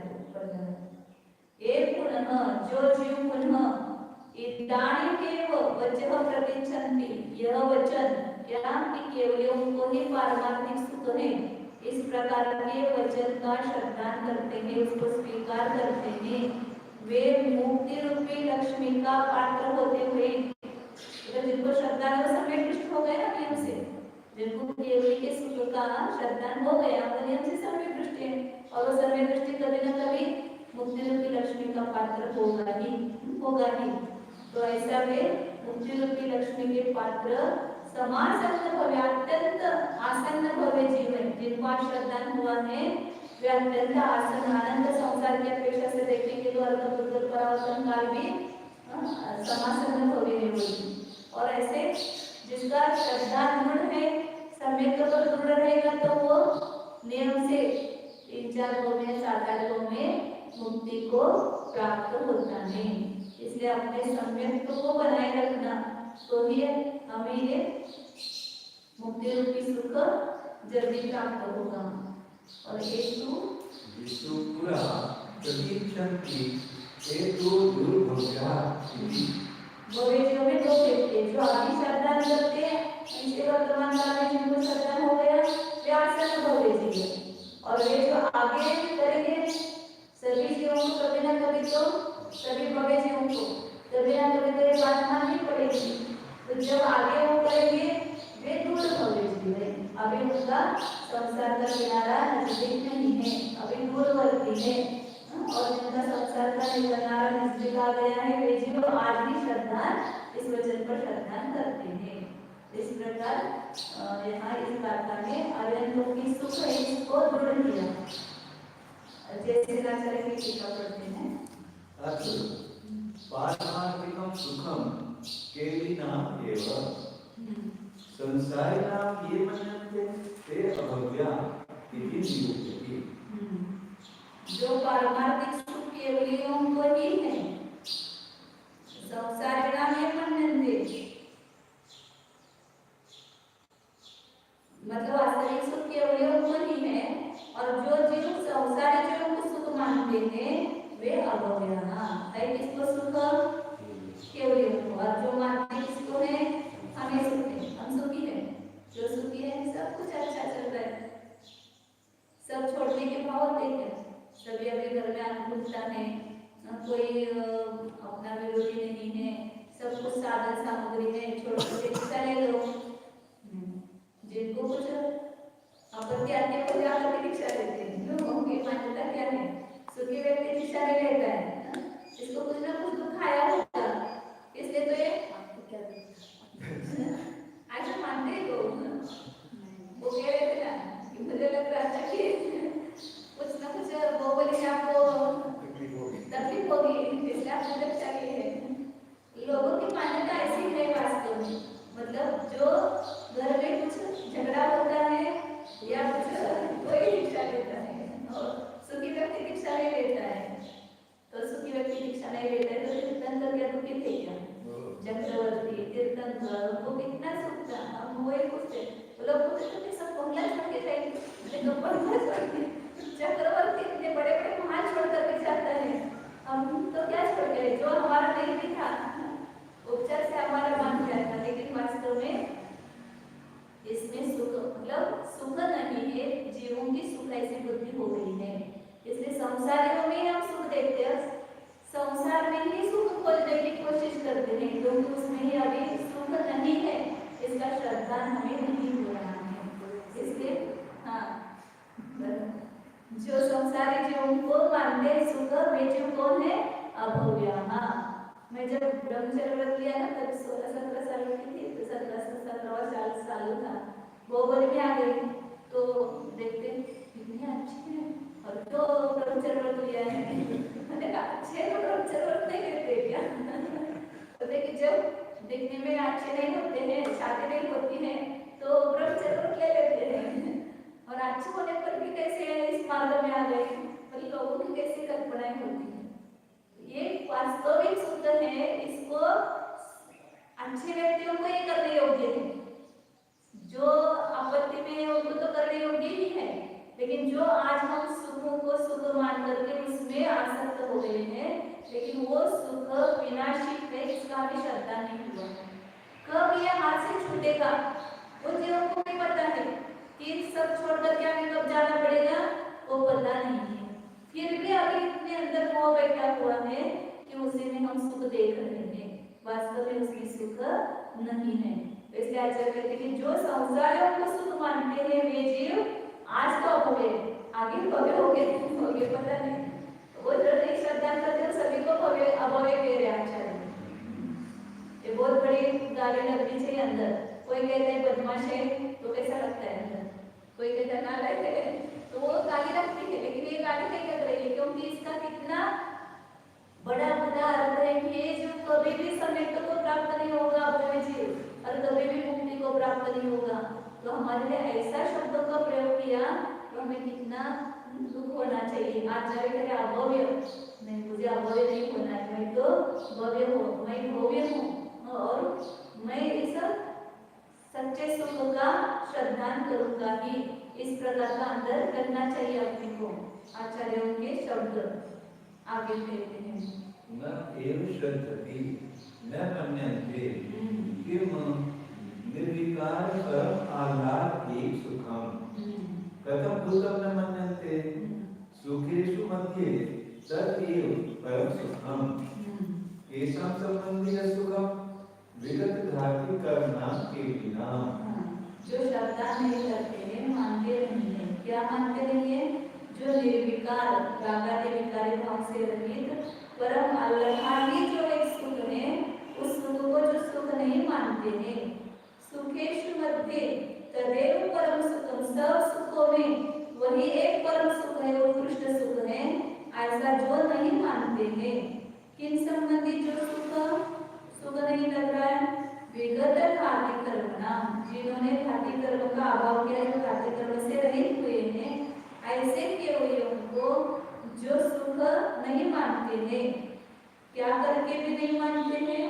ये पुनः जो जीव पुनः इदानीं एव वचः प्रतीक्षन्ति, यह वचन क्या कि केवल उनको ही पारमार्थिक सुख है, इस प्रकार के वचन का श्रद्धान करते हैं, उसको स्वीकार करते हैं, वे मुक्ति रूपी लक्ष्मी का पात्र होते हुए, अगर जिनको श्रद्धा है वो सम्यक हो गए ना नियम से, जिनको केवल के सुख का श्रद्धान हो गया वो नियम से सम्यक दृष्टि है, और वो सम्यक दृष्टि कभी न कभी मुक्ति रूपी लक्ष्मी का पात्र होगा ही। तो ऐसा वे मुक्ति रूपी लक्ष्मी के पात्र समासन्न भव्य, अत्यंत आसन्न भव्य जीवन जिनको श्रद्धान हुआ है, वे अत्यंत आसन आनंद संसार की अपेक्षा से देखेंगे तो अल्प परावर्तन काल भी समासन्न भव्य है वही। और ऐसे जिसका श्रद्धा दृढ़ है, सम्यक पर दृढ़ रहेगा तो वो नियम से 3-4 गो में 7-8 गो में मुक्ति को प्राप्त होता है। इसलिए अपने सम्यक को बनाए रखना तो ही हमें ये मुक्ति रूपी सुख जल्दी प्राप्त होगा। और येषु पुरा प्रतीक्षन्ति हेतु दुर्भव्या इति। भव्य जीव में दो व्यक्ति जो आदि श्रद्धा करते हैं, इनसे वर्तमान काल में जिनको श्रद्धा हो गया वे आसन भव्य जीव, और वे जो आगे करेंगे सभी जीवों को कभी ना कभी तो, सभी भव्य जीवों को कभी ना कभी तो ये बात माननी पड़ेगी। तो जब आगे वो करेंगे वे दूर भव्य जीव है, अभी उनका संसार का किनारा नजदीक नहीं है, अभी दूरवर्ती है, और जिनका संसार का किनारा नजदीक आ गया है वे जीव आज भी श्रद्धा इस वचन पर श्रद्धा करते हैं। इस प्रकार यहाँ इस गाथा में आर्यन की सुख है इसको दृढ़ किया, जैसे आचार्य की टीका पढ़ते हैं। पारमार्थिकं सुखं केवलिनाम् एव संसारिणां ये मन्यन्ते ते अभव्या इति निरूपयति। जो पारमार्थिक सुख केवलियों को ही है, संसारिणां ये मन्यन्ते मतलब वास्तविक सुख केवलियों को ही है, और जो जीव संसारी जीवों को सुख मानते हैं वे अभव्य है। किसको सुख? केवलियों को। और जो मानते किसको है? हमें सुख है। सभी अभी घर में अनुकूलता है, कोई अपना विरोधी नहीं है, सब कुछ साधन सामग्री है, छोटे दीक्षा ले लो। जिनको कुछ आपत्ति आती है वो जाकर के दीक्षा लेते हैं। लोगों की मान्यता क्या है, सुखी व्यक्ति दीक्षा नहीं लेता है, इसको कुछ ना कुछ दुख आया होगा, इसलिए तो ये ऐसा मानते हैं लोग। वो कह रहे थे ना कि मुझे लग रहा था कि कुछ ना कुछ वो बोले आपको तकलीफ होगी, इसलिए आप मदद चाहिए। लोगों की मान्यता ऐसी है वास्तव में, मतलब जो घर में कुछ झगड़ा होता है या कुछ कोई दीक्षा लेता है और सुखी व्यक्ति दीक्षा नहीं लेता है, तो सुखी व्यक्ति दीक्षा नहीं लेता है तो तीर्थंकर क्या दुखी थे क्या? चक्रवर्ती तीर्थंकर वो कितना सुख था, हम वही पूछते लोग पूछते थे सब पहला छोड़ के जाएंगे, तो पहला छोड़ के चक्रवर्ती इतने बड़े बड़े महान छोड़ कर के जाता है, हम तो क्या छोड़ गए जो हमारा नहीं भी था, उपचार से हमारा मान गया था, लेकिन वास्तव में इसमें सुख मतलब सुख नहीं है, जीवों की सुख ऐसी बुद्धि हो गई है, इसलिए संसारियों में हम सुख देखते हैं, संसार में ही सुख खोजने की कोशिश करते हैं, क्योंकि उसमें ही अभी सुख नहीं है, इसका श्रद्धा हमें नहीं हो रहा है। इसलिए हाँ, जो संसारी जीवों को मानते हैं सुख, वे जीव कौन है? अभव्य। हाँ, मैं जब ब्रह्मचर्य व्रत लिया ना तब 16-17 साल की थी, तो 17वां साल था, वो बोल में आ गई तो देखते कितनी अच्छी है और तो ब्रह्मचर्य व्रत लिया है, मैंने कहा अच्छे तो ब्रह्मचर्य व्रत नहीं लेते क्या? तो देखिए जब देखने में अच्छे नहीं होते हैं, शादी नहीं होती है, तो ब्रह्मचर्य व्रत ले लेते हैं, और अच्छे होने पर भी कैसे इस मार्ग में आ गए, मतलब लोगों की कैसी कल्पनाएं होती है। ये वास्तविक सुख है, इसको अच्छे व्यक्तियों को ये करने योग्य है, जो आपत्ति में है उनको तो करने योग्य ही है, लेकिन जो आज हम सुखों को सुख मान करके उसमें आसक्त हो गए हैं, लेकिन वो सुख विनाशी है, इसका हमें श्रद्धा नहीं हुआ। कब ये हाथ से छूटेगा वो जीवन को नहीं पता है, कि सब छोड़कर क्या हमें कब जाना पड़ेगा वो पता नहीं है, फिर भी अभी इतने अंदर मोह बैठा हुआ है कि उसी में हम सुख देख रहे हैं, वास्तव में उसकी सुख नहीं है। इसलिए आचार्य कहते हैं कि जो संसारियों को सुख मानते हैं वे जीव आज तो अभव्य, आगे भव्य हो गए पता नहीं, वो जो नहीं श्रद्धा करते सभी को भव्य अभव्य कह रहे आचार्य। ये बहुत बड़ी गाली लगनी चाहिए अंदर, कोई कहता है बदमाश है तो कैसा लगता है अंदर, कोई कहता है नालायक है तो वो गाली लगती है, लेकिन ये गाली नहीं लग रही है, क्योंकि इसका कितना बड़ा बड़ा अर्थ है कि ये जो कभी भी सम्यक्त को प्राप्त नहीं होगा अभव्य जीव और कभी भी मुक्ति को प्राप्त नहीं होगा, तो हमारे लिए ऐसा शब्दों का प्रयोग किया तो हमें कितना दुख होना चाहिए। आचार्य कहे अभव्य नहीं, मुझे अभव्य नहीं होना है, मैं तो भव्य हूँ, मैं भव्य हूँ और मैं इस सच्चे सुख का श्रद्धान करूंगा ही, इस प्रकार का अंदर करना चाहिए अपने को। आचार्यों के शब्द आगे कहते हैं न एव श्रद्धति न मन्यन्ते किम निर्विकार परम आह्लाद एक सुखम कथम भूतम न मन्यन्ते सुखेषु मध्ये तत् एव परम सुखम केषां संबंधित सुखम विगत घाती करना के बिना। जो श्रद्धा नहीं करते हैं, मानते नहीं है, क्या मानते नहीं है? जो निर्विकार रागादि विकारी भाव से रहित परम आह्लादी जो एक सुख है, उस सुख को जो सुख नहीं मानते हैं, सुखेषु मध्ये तदेव परम सुखम, सब सुखों में वही एक परम सुख है, उत्कृष्ट सुख है, ऐसा जो नहीं मानते हैं। किन संबंधी जो सुख नहीं लग रहा है? विगत घाती कर्मणा, जिन्होंने घाती कर्म का अभाव किया, जो घाती कर्म से रहित हुए हैं, ऐसे केवलियों को जो सुख नहीं मानते हैं, क्या करके भी नहीं मानते हैं?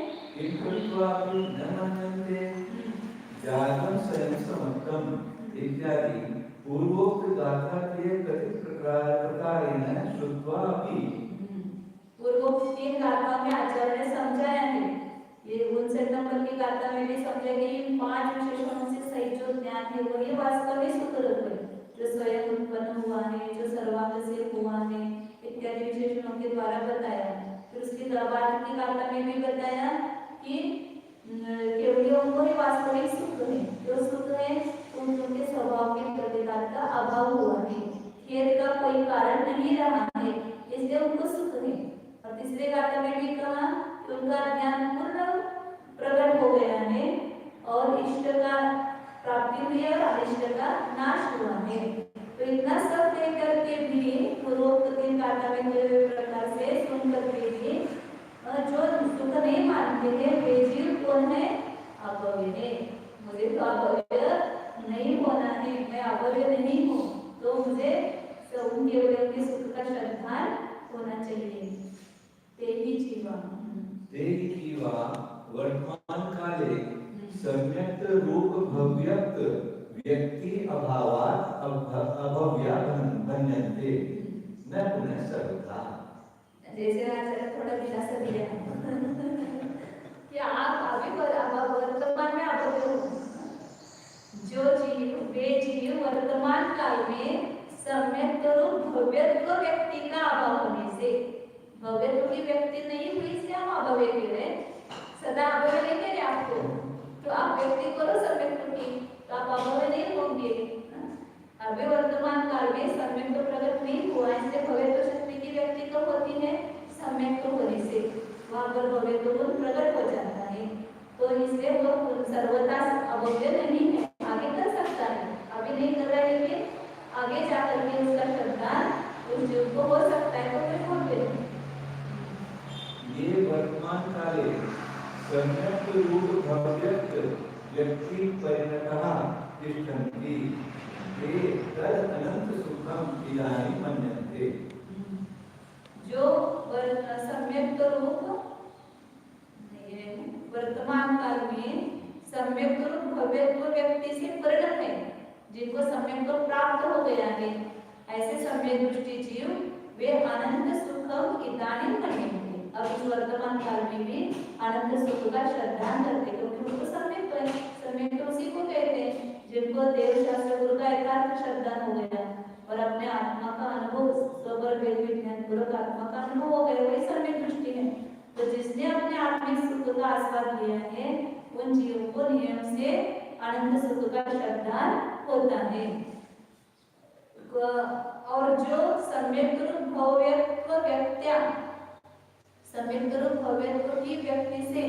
इत्यादि पूर्वोक्त गाथा के कथित प्रकारेण श्रुत्वा अपि। पूर्वोक्त 3 गाथाओं में आचार्य ने समझाया है, ये 59 नंबर की गाथा में भी समझा कि इन 5 विशेषणों से सही जो ज्ञान है वही वास्तव में सुख है, जो स्वयं उत्पन्न हुआ है, जो सर्वांग से हुआ है, इत्यादि विशेषणों के द्वारा बताया। फिर उसके बाद की गाथा में भी बताया कि केवलियों को ही वास्तविक सुख है। जो सुख है उनके स्वभाव के प्रतिकार का अभाव हुआ है, खेद का कोई कारण नहीं रहा है, इसलिए उनको सुख है। और तीसरे गाथा में भी कहा कि उनका ज्ञान पूर्ण प्रकट हो गया है और इष्ट का प्राप्ति हुई है और अनिष्ट का नाश हुआ है। तो इतना सब कह करके भी पूर्वोक्त तीन गाथा में हुए हुए प्रकार से सुन करके भी जो सुख नहीं मानते हैं वे जीव कौन है? अभव्य है। मुझे तो अभव्य नहीं होना है, मैं अभव्य नहीं हूँ, तो मुझे उनके उनके सुख का श्रद्धान होना चाहिए। तेही जीवा वर्तमान काले सम्यक रूप भव्यक्त व्यक्ति अभावात् अभव्या बनन्ते न पुनः सर्वथा। जैसे आचार्य थोड़ा दिलासा दिया कि आप अभी वर्तमान में अभव्य हो। जो जीव वे जीव वर्तमान काल में सम्यक रूप भव्यत्व व्यक्ति का अभाव होने से, भव्यत्व की व्यक्ति नहीं हुई इसलिए हम अभव्य कह रहे हैं। सदा अभव्य नहीं कह रहे आपको, तो आप व्यक्ति करो सम्यक की, तो आप अभव्य नहीं होंगे। अभी वर्तमान काल में सम्यक तो प्रकट नहीं हुआ, इसलिए भव्यत्व शक्ति की व्यक्ति को होती है सम्यक होने से, वहां पर भव्यत्व गुण प्रकट हो जाता है। तो इसलिए वो सर्वथा अभव्य नहीं है, आगे कर सकता है। अभी नहीं कर रहा है लेकिन आगे जाकर के उसका श्रद्धान उस जीव को हो सकता है, तो फिर भव्य है। ये वर्तमान काले सम्यक रूप भव्यक्त व्यक्ति परिणतः तिष्ठन्ति ते तद अनंत सुखम इदानीं मन्यन्ते। जो सम्यक रूप वर्तमान काल में सम्यक रूप भव्यत्व व्यक्ति से परिणत है, जिनको सम्यक तो प्राप्त हो गया है, ऐसे सम्यक दृष्टि जीव वे अनंत सुखम इदानीं मन्यन्ते। अब इस वर्तमान काल में भी अनंत सुख का श्रद्धान करते, क्योंकि उनको सम्यक है। सम्यक तो उसी को कहते हैं जिनको देव शास्त्र गुरु का एकांत श्रद्धान हो गया और अपने आत्मा का अनुभव स्वपर वेद विज्ञान पूर्वक आत्मा का अनुभव हो गया, वही सम्यक दृष्टि है। तो जिसने अपने आत्मिक सुख का आस्वाद लिया है उन जीवों को नियम से अनंत सुख का श्रद्धान होता है। और जो सम्यक रूप भव्यत्व व्यक्त्या, सम्यक रूप भव्यत्व की व्यक्ति से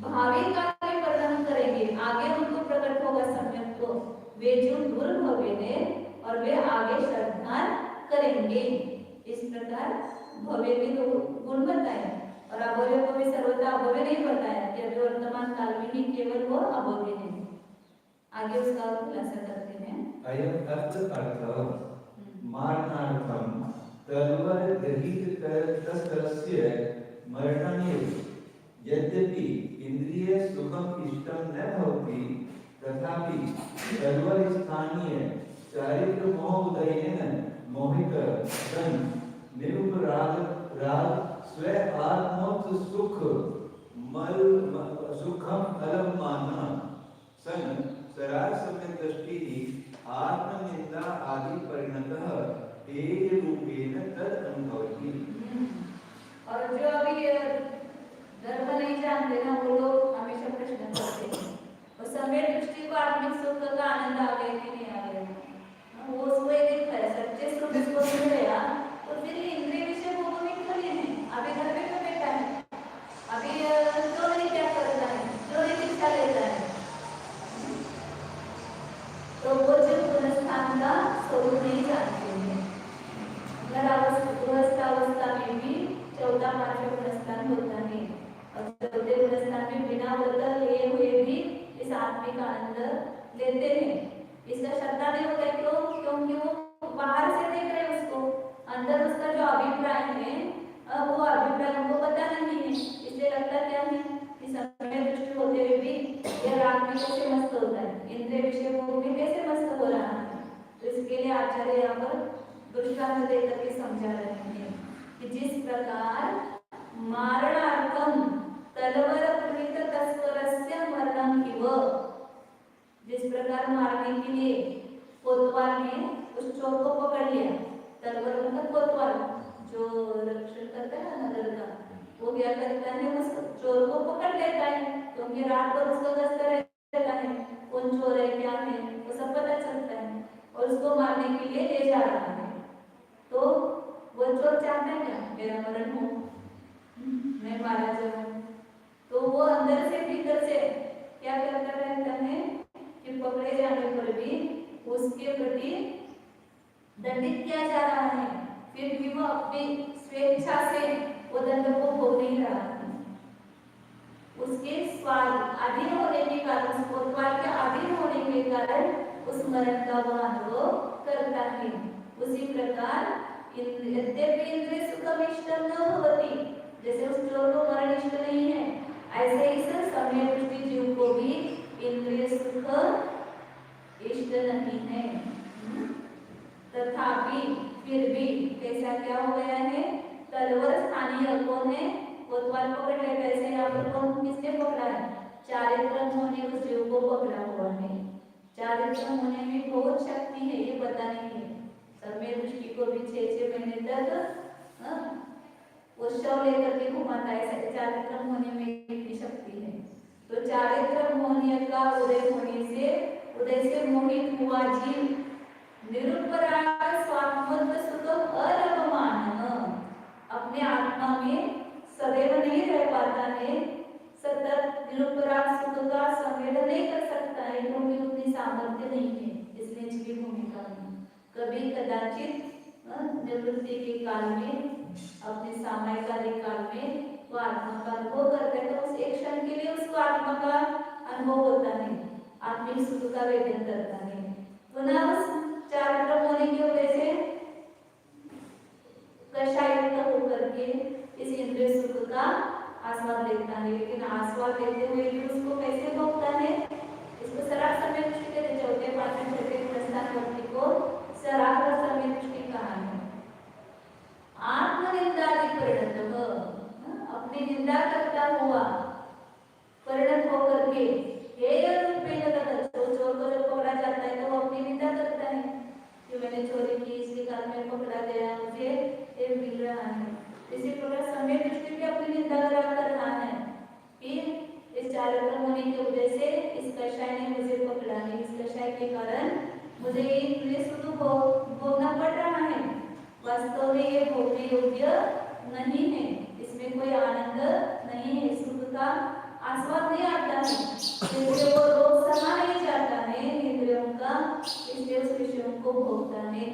भावी काल में वर्णन करेंगे, आगे उनको प्रकट होगा सम्यक को, वे जो दूर भव्य है और वे आगे श्रद्धान करेंगे। इस प्रकार भव्य के दो गुण बताए और अभव्य को भी सर्वथा अभव्य नहीं बताया कि अभी वर्तमान काल में ही केवल वो अभव्य है। आगे उसका खुलासा करते हैं। अयम् अर्थ मारणार्थम तलवार गृहीत तस्य मरणमेव, यद्यपि इंद्रिय सुखम इष्टम न भवति तथापि तलवार स्थानीय चारित्र मोह उदयेन मोहित सन निरुपराग राग स्व आत्मोक्त सुख मल सुखम अलमाना सन सरार सम्यक दृष्टि आत्मनिंदा आदि परिणतः एक रूपेण तद अनुभवति। और जो अभी धर्म नहीं जानते ना वो लोग हमेशा प्रश्न करते हैं, और समय दृष्टि को आत्मिक सुख का आनंद आ गया कि नहीं आ गया, वो उसको एक सच्चे सुख उसको मिल गया, तो फिर ये इंद्रिय विषय भोगों में क्यों नहीं है? अभी घर में क्यों बैठा है? अभी क्यों नहीं क्या करता है? क्यों नहीं शिक्षा लेता है? तो वो जो पुनस्थान का स्वरूप नहीं जानते हैं। गृहस्थ में भी 14 पांचवें पुनस्थान होता है और 14 पुनस्थान में बिना व्रत लिए हुए भी इस आत्मिक आनंद लेते हैं। इसका श्रद्धा नहीं होता क्यों? क्योंकि वो बाहर से देख रहे हैं उसको, अंदर उसका जो अभिप्राय है वो अभिप्राय उनको पता नहीं है, इसलिए लगता क्या है कि समय दृष्टि होते हुए भी यह राग में कैसे मस्त होता है, इंद्रिय विषय भोग में कैसे मस्त हो रहा है। तो इसके लिए आचार्य यहाँ पर दृष्टांत देकर के समझा रहे हैं कि जिस प्रकार मारणार्थम तलवार गृहीत तस्करस्य मरणम इव, जिस प्रकार मारने के लिए कोतवाल ने उस चोर को पकड़ लिया, तलवार मतलब कोतवाल जो रक्षण करता है ना नगर का, वो क्या करता है, उस चोर को पकड़ लेता है, क्योंकि रात भर उसको गश्त रहता है, कौन चोर है क्या है वो सब पता चलता है, और उसको मारने के लिए ले जा रहा है। तो वो चोर चाहता है क्या, मेरा मरण हो, मैं मारा जाऊं। तो वो अंदर से भीतर से क्या करता रहता है कि पकड़े जाने पर भी उसके प्रति दंडित किया जा रहा है, फिर भी वो अपनी स्वेच्छा से वो दंड को भोग नहीं रहा है। उसके स्वाद अधीन होने के कारण, उस कोतवाल के अधीन होने के कारण उस मरण का वह अनुभव करता है। उसी प्रकार यद्यपि इंद्रिय सुखम इष्टम न भवति, जैसे उस चोर को मरण इष्ट नहीं है, ऐसे ही सम्यक दृष्टि जीव को भी इंद्रिय सुख इष्ट नहीं है। तथापि फिर भी कैसा क्या हो गया है, तलवर स्थानीय कौन है, कोतवाल पकड़ ले, कैसे यहाँ पर कौन किसने पकड़ा है, चारित्र होने उस जीव को पकड़ा हुआ है। चारित्र होने में बहुत शक्ति है, ये बताने की समय दृष्टि को भी 6 महीने तक वो शव लेकर के घुमाता है, चारित्र होने में इतनी शक्ति है। तो चारित्र मोहनीय का उदय से मोहित हुआ जीव निरुपराग स्वात्मत्व सुखम अलभमानः, अपने आत्मा में सदैव नहीं रह पाता है, सतत निरुपराग सुख का संवेदन नहीं कर सकता है, क्योंकि उतनी सामर्थ्य नहीं है, इसलिए निचली भूमिका में कभी कदाचित निवृत्ति के काल में, अपने सामयिक काल में वो आत्मा का अनुभव करता है, तो उस एक क्षण के लिए उसको आत्मा का अनुभव होता है, आत्मिक सुख का वेदन करता है। पुनः उस चारित्र होने की वजह से कषायुक्त होकर के इस इंद्रिय सुख का आस्वाद लेता है, लेकिन आस्वाद लेते हुए भी उसको कैसे भोगता है, इसको सराग समय दृष्टि कहते हैं। चौथे पांचवें छठे प्रस्थान भक्ति को सराग समय दृष्टि कहा है। आत्मनिंदादि परिणत, अपनी निंदा करता हुआ परिणत होकर के हेय रूपेण तथा, चोर को जब पकड़ा जाता है तो वो अपनी निंदा करता है कि मैंने चोरी की, इसके कारण मैं पकड़ा गया, मुझे ये मिल रहा है। इसी प्रकार समय दृष्टि भी अपनी निंदा कर रहा है कि इस चारित्र होने की वजह से इस कषाय ने मुझे पकड़ा है, इस कषाय के कारण मुझे ये सुख भोगना पड़ रहा है। वास्तव में ये भोगने योग्य नहीं है, इसमें कोई आनंद नहीं है, सुख का आस्वाद नहीं आता है, इसलिए वो रोग सहा नहीं जाता है इंद्रियों का, इसलिए उस विषयों को भोगता है।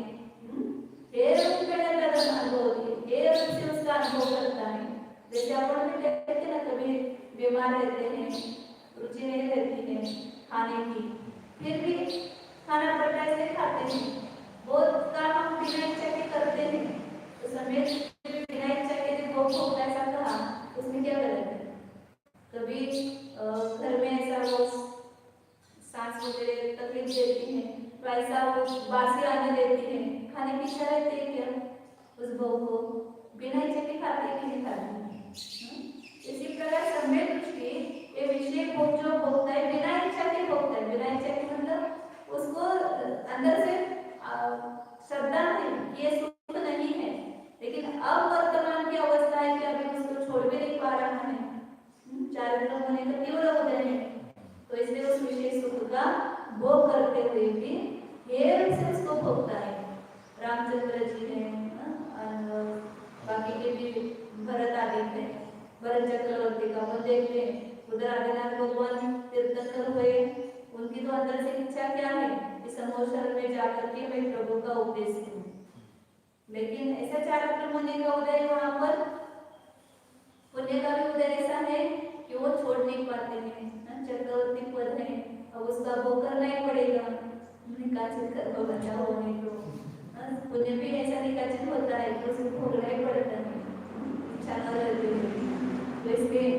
से उसका अनुभव करता है। जैसे अपन भी देखते हैं ना, कभी बीमार रहते हैं, रुचि नहीं रहती है खाने की, फिर भी खाना पड़ता है इसलिए खाते हैं। बहुत काम हम बिना इच्छा के करते हैं, तो समय बिना इच्छा के जो भोग ऐसा कहा, उसमें क्या गलत है। कभी घर में ऐसा वो सांस वगैरह तकलीफ देती है, तो ऐसा वो बासी आने देती है, खाने की इच्छा रहती है क्या, उस भोग को बिना इच्छा के खाते हैं कि नहीं खाते। इसी प्रकार सम्यक दृष्टि ये विषय भोग जो भोगता है बिना इच्छा के भोगता है, बिना इच्छा के मतलब उसको अंदर से श्रद्धा है कि ये सुख नहीं है, लेकिन अब वर्तमान की अवस्था है कि अभी उसको छोड़ भी नहीं पा रहा है, चारित्र होने का तीव्र उदय है, तो इसलिए उस विशेष सुख का भोग करते हुए भी ये रूप से उसको भोगता है। रामचंद्र जी हैं और बाकी के भी भरत आदि थे, भरत चक्रवर्ती का अपन देखते हैं, उधर आदिनाथ भगवान तीर्थंकर हुए, उनकी तो अंदर से इच्छा क्या है कि समूह शरण में जाकर के मैं प्रभु का उपदेश करूं, लेकिन ऐसा चारित्र होने का उदय वहां पर पुण्य का भी उदय ऐसा है कि वो छोड़ नहीं पाते हैं, चक्रवर्ती पद है, अब उसका भोग करना ही पड़ेगा, निकाचित कर्म बचा होने को पुण्य भी ऐसा निकाचित होता है कि उसे भोगना ही पड़ता है, इच्छा न रहती है। तो इसलिए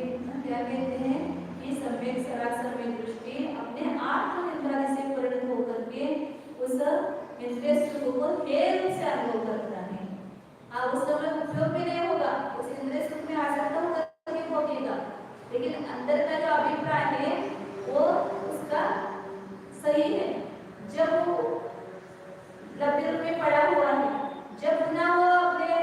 क्या कहते हैं कि सम्यक सराग सम्यक दृष्टि अपने आत्मनिंदा से परिणत होकर के उस इंद्रिय सुख को हेय रूप से अनुभव करता है। उस समय उपयोग भी नहीं होगा, उस इंद्रिय सुख में आसक्त होकर के भोगेगा, लेकिन अंदर का जो अभिप्राय है वो उसका सही है। जब वो लब्ध रूप में पड़ा हुआ है, जब ना वो अपने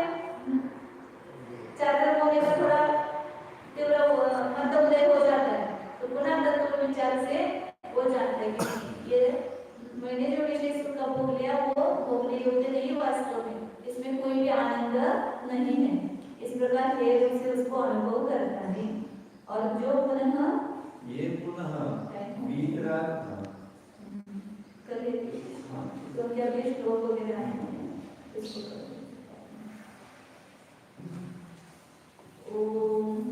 जो विषय सुख का भोग लिया वो भोगने योग्य नहीं वास्तव में, इसमें कोई भी आनंद नहीं है। इस प्रकार हे रूप से उसको अनुभव करता है। और जो पुनः ये पुनः वीतराग कर लेते तो क्या भी श्लोक वगैरह है इसको कर ओम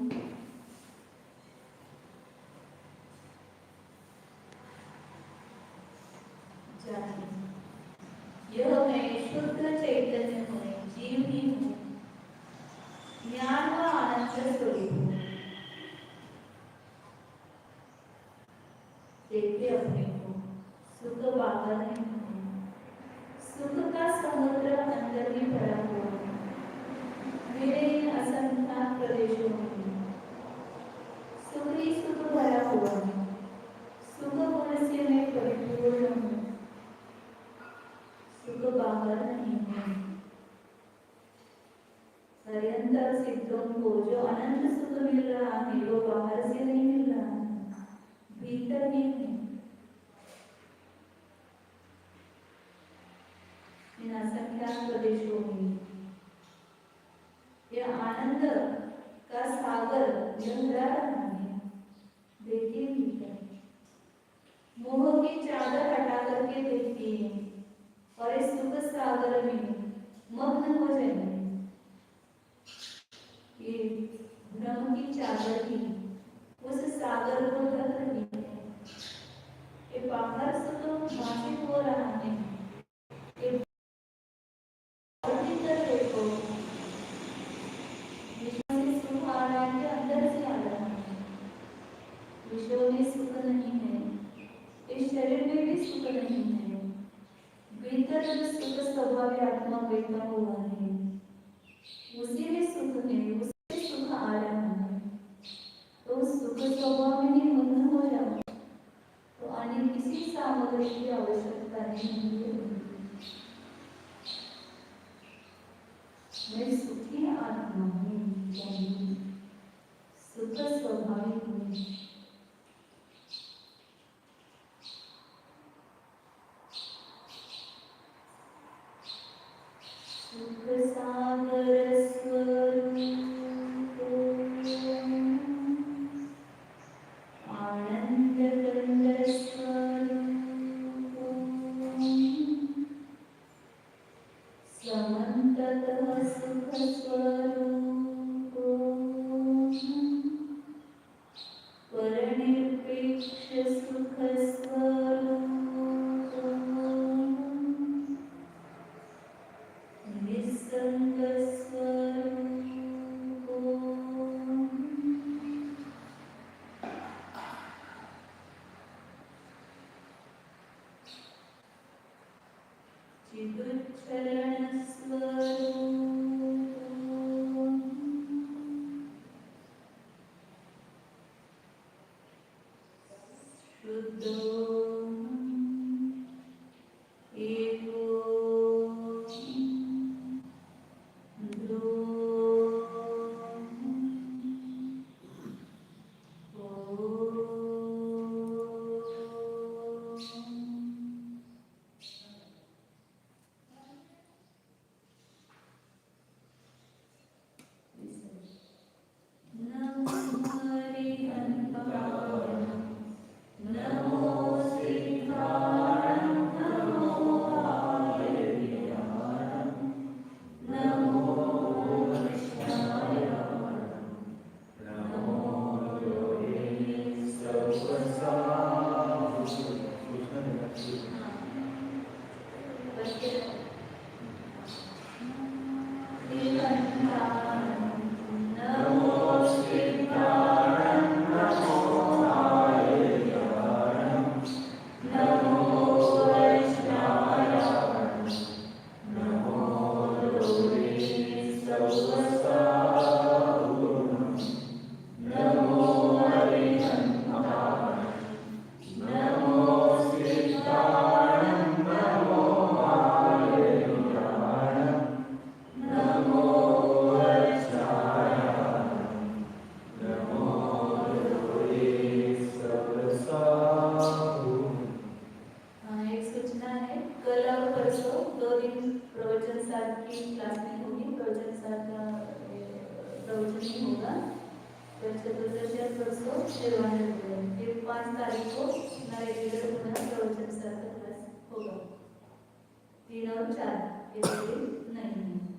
यह मैं शुद्ध चैतन्य हूँ, जीव ही हूँ, ज्ञान व आनंद स्वरूप हूँ। देखते अपने को, सुख बाहर नहीं है, सुख का समुद्र अंदर ही भरा हुआ है। मेरे इन असंख्य प्रदेशों में सुख ही सुख भरा हुआ है। सुख गुण से मैं परिपूर्ण हूँ, सुख बाहर नहीं है। पर्यंतर सिद्धों को जो अनंत सुख मिल रहा है वो बाहर से नहीं मिल रहा है, भीतर ही है। इन असंख्यात प्रदेशों में यह आनंद का सागर लहरा रहा है। देखिए भीतर मोह की चादर हटा करके देखिए और इस सुख सागर में मग्न हो जाएंगे। ये भ्रम की चादर ही उस सागर को ढक रही है। ये बाहर से तो भाषित हो रहा है, ये भीतर देखो विश्व में सुख आ रहा है, अंदर से आ रहा है। विश्व में सुख नहीं है, इस शरीर में भी सुख नहीं है। भीतर जो सुख स्वभाव आत्मा बैठा हुआ है उसी में सुख है, उसी सुख आ रहा है। तो उस सुख स्वभाव में ही मग्न हो जाओ तो अन्य किसी सामग्री की आवश्यकता नहीं है। मैं सुखी आत्मा हूँ, सुख स्वाभाविक हूँ। सुख सागर स्वरूप आनंद कंद स्वरूप समन्ततः सुख स्वरूप परनिरपेक्ष सुख स्वरूप निसंग स्वरूप चिदुच्छलन स्वरूप शुद्धों एको कल और परसों 2 दिन प्रवचन साथ की क्लास में होगी, प्रवचन साथ प्रवचन नहीं होगा। फिर चतुर्दशी और परसों निर्वाण होगा। फिर 5 तारीख को ना रेगुलर पुनः प्रवचन साथ का क्लास होगा। 3 और 4 ये 2 दिन नहीं है।